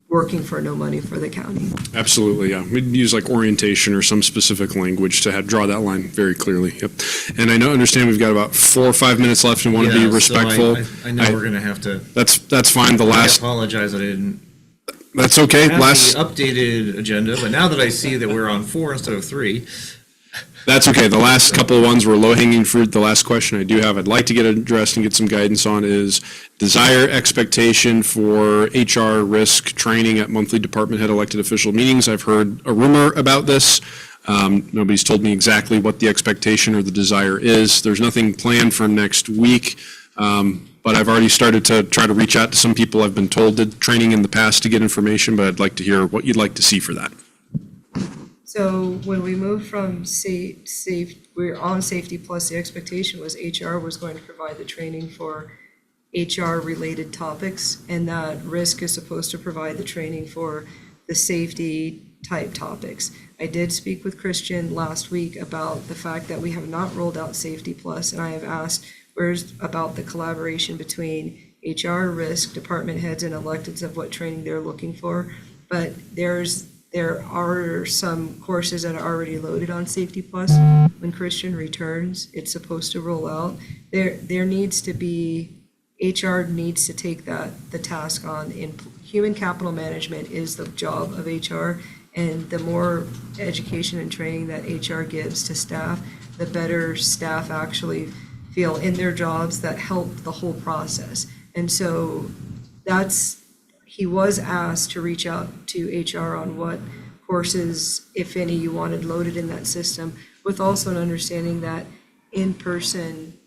working for no money for the county. Absolutely, yeah. We'd use like orientation or some specific language to draw that line very clearly. Yep. And I understand we've got about 4 or 5 minutes left and want to be respectful. So I know we're going to have to. That's fine. I apologize that I didn't That's okay. have the updated agenda, but now that I see that we're on 4 instead of 3. That's okay. The last couple of ones were low-hanging fruit. The last question I do have, I'd like to get addressed and get some guidance on, is desire expectation for HR risk training at monthly department head elected official meetings. I've heard a rumor about this. Nobody's told me exactly what the expectation or the desire is. There's nothing planned for next week, but I've already started to try to reach out to some people I've been told did training in the past to get information, but I'd like to hear what you'd like to see for that. So when we moved from we're on Safety Plus, the expectation was HR was going to provide the training for HR-related topics, and that risk is supposed to provide the training for the safety-type topics. I did speak with Christian last week about the fact that we have not rolled out Safety Plus, and I have asked where's about the collaboration between HR, risk, department heads, and electeds of what training they're looking for. But there are some courses that are already loaded on Safety Plus. When Christian returns, it's supposed to roll out. There needs to be, HR needs to take the task on. In human capital management is the job of HR, and the more education and training that HR gives to staff, the better staff actually feel in their jobs that help the whole process. And so he was asked to reach out to HR on what courses, if any, you wanted loaded in that system, with also an understanding that in-person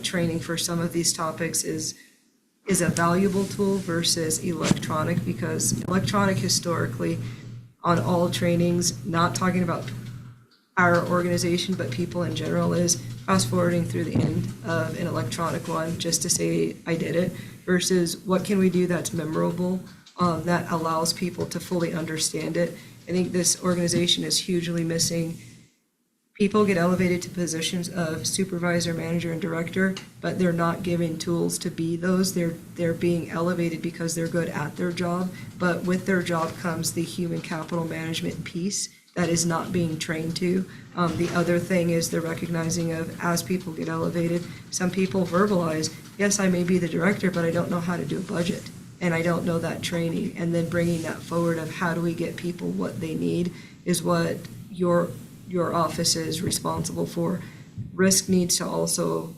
training for some of these topics is a valuable tool versus electronic, because electronic historically on all trainings, not talking about our organization, but people in general, is fast forwarding through the end of an electronic one just to say I did it, versus what can we do that's memorable, that allows people to fully understand it. I think this organization is hugely missing. People get elevated to positions of supervisor, manager, and director, but they're not given tools to be those. They're being elevated because they're good at their job, but with their job comes the human capital management piece that is not being trained to. The other thing is the recognizing of, as people get elevated, some people verbalize, yes, I may be the director, but I don't know how to do a budget, and I don't know that training. And then bringing that forward of how do we get people what they need is what your office is responsible for. Risk needs to also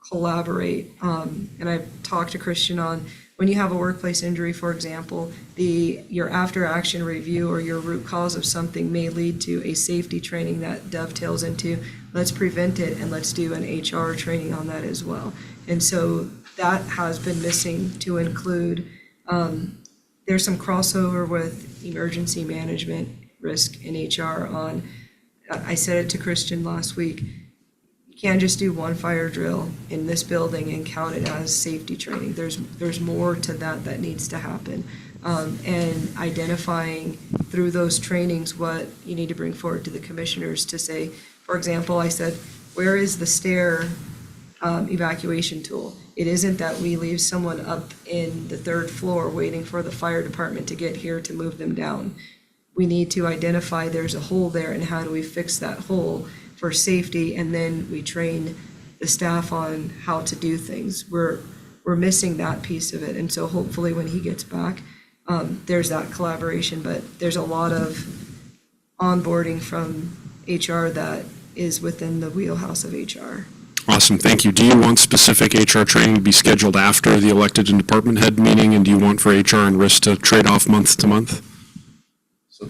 collaborate. And I've talked to Christian on, when you have a workplace injury, for example, your after-action review or your root cause of something may lead to a safety training that dovetails into, let's prevent it and let's do an HR training on that as well. And so that has been missing to include, there's some crossover with emergency management risk in HR on, I said it to Christian last week, you can't just do one fire drill in this building and count it as safety training. There's more to that needs to happen. And identifying through those trainings what you need to bring forward to the commissioners to say, for example, I said, where is the stair evacuation tool? It isn't that we leave someone up in the third floor waiting for the fire department to get here to move them down. We need to identify there's a hole there and how do we fix that hole for safety, and then we train the staff on how to do things. We're missing that piece of it, and so hopefully when he gets back, there's that collaboration, but there's a lot of onboarding from HR that is within the wheelhouse of HR. Awesome, thank you. Do you want specific HR training to be scheduled after the elected and department head meeting, and do you want for HR and risk to trade off month to month? So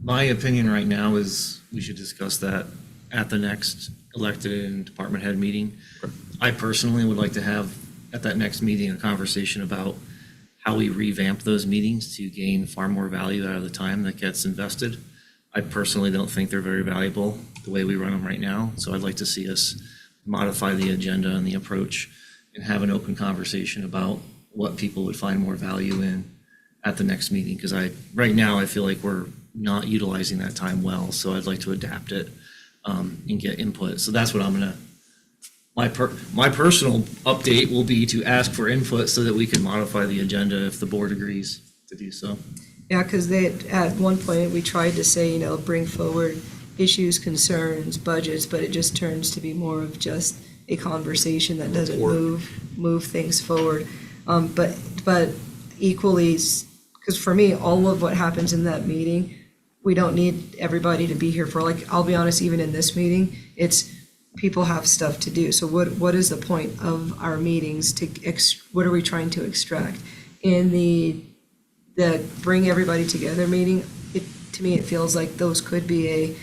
my opinion right now is we should discuss that at the next elected and department head meeting. I personally would like to have at that next meeting a conversation about how we revamp those meetings to gain far more value out of the time that gets invested. I personally don't think they're very valuable the way we run them right now, so I'd like to see us modify the agenda and the approach and have an open conversation about what people would find more value in at the next meeting, because right now I feel like we're not utilizing that time well, so I'd like to adapt it and get input. So that's what I'm gonna, my personal update will be to ask for input so that we can modify the agenda if the board agrees to do so. Yeah, because at one point, we tried to say, bring forward issues, concerns, budgets, but it just turns to be more of just a conversation that doesn't move things forward. But equally, because for me, all of what happens in that meeting, we don't need everybody to be here for, like, I'll be honest, even in this meeting, it's people have stuff to do. So what is the point of our meetings what are we trying to extract? In the bring everybody together meeting, to me, it feels like those could be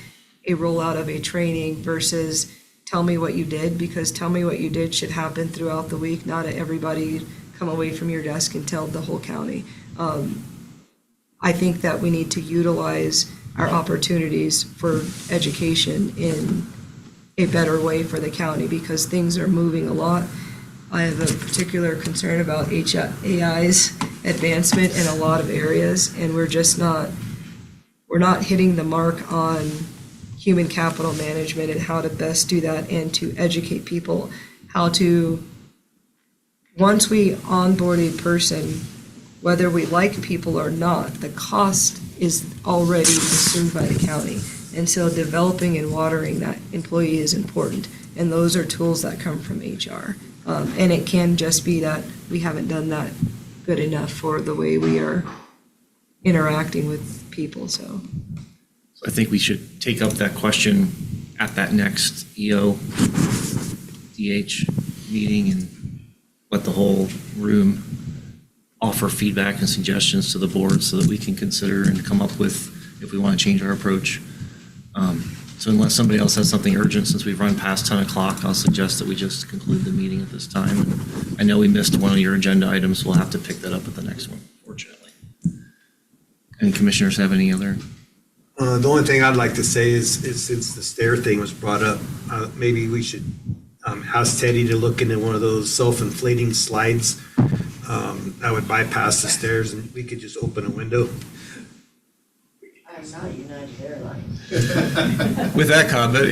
a rollout of a training versus tell me what you did, because tell me what you did should happen throughout the week, not everybody come away from your desk and tell the whole county. I think that we need to utilize our opportunities for education in a better way for the county, because things are moving a lot. I have a particular concern about AI's advancement in a lot of areas, and we're not hitting the mark on human capital management and how to best do that, and to educate people how to, once we onboard a person, whether we like people or not, the cost is already assumed by the county. And so developing and watering that employee is important. And those are tools that come from HR. And it can just be that we haven't done that good enough for the way we are interacting with people, so. I think we should take up that question at that next EO DH meeting and let the whole room offer feedback and suggestions to the board so that we can consider and come up with if we want to change our approach. So unless somebody else has something urgent, since we've run past 10 o'clock, I'll suggest that we just conclude the meeting at this time. And I know we missed one of your agenda items. We'll have to pick that up at the next one, fortunately. And commissioners have any other? The only thing I'd like to say is since the stair thing was brought up, maybe we should ask Teddy to look into one of those self-inflating slides that would bypass the stairs, and we could just open a window. I'm not United Airlines. With that comment,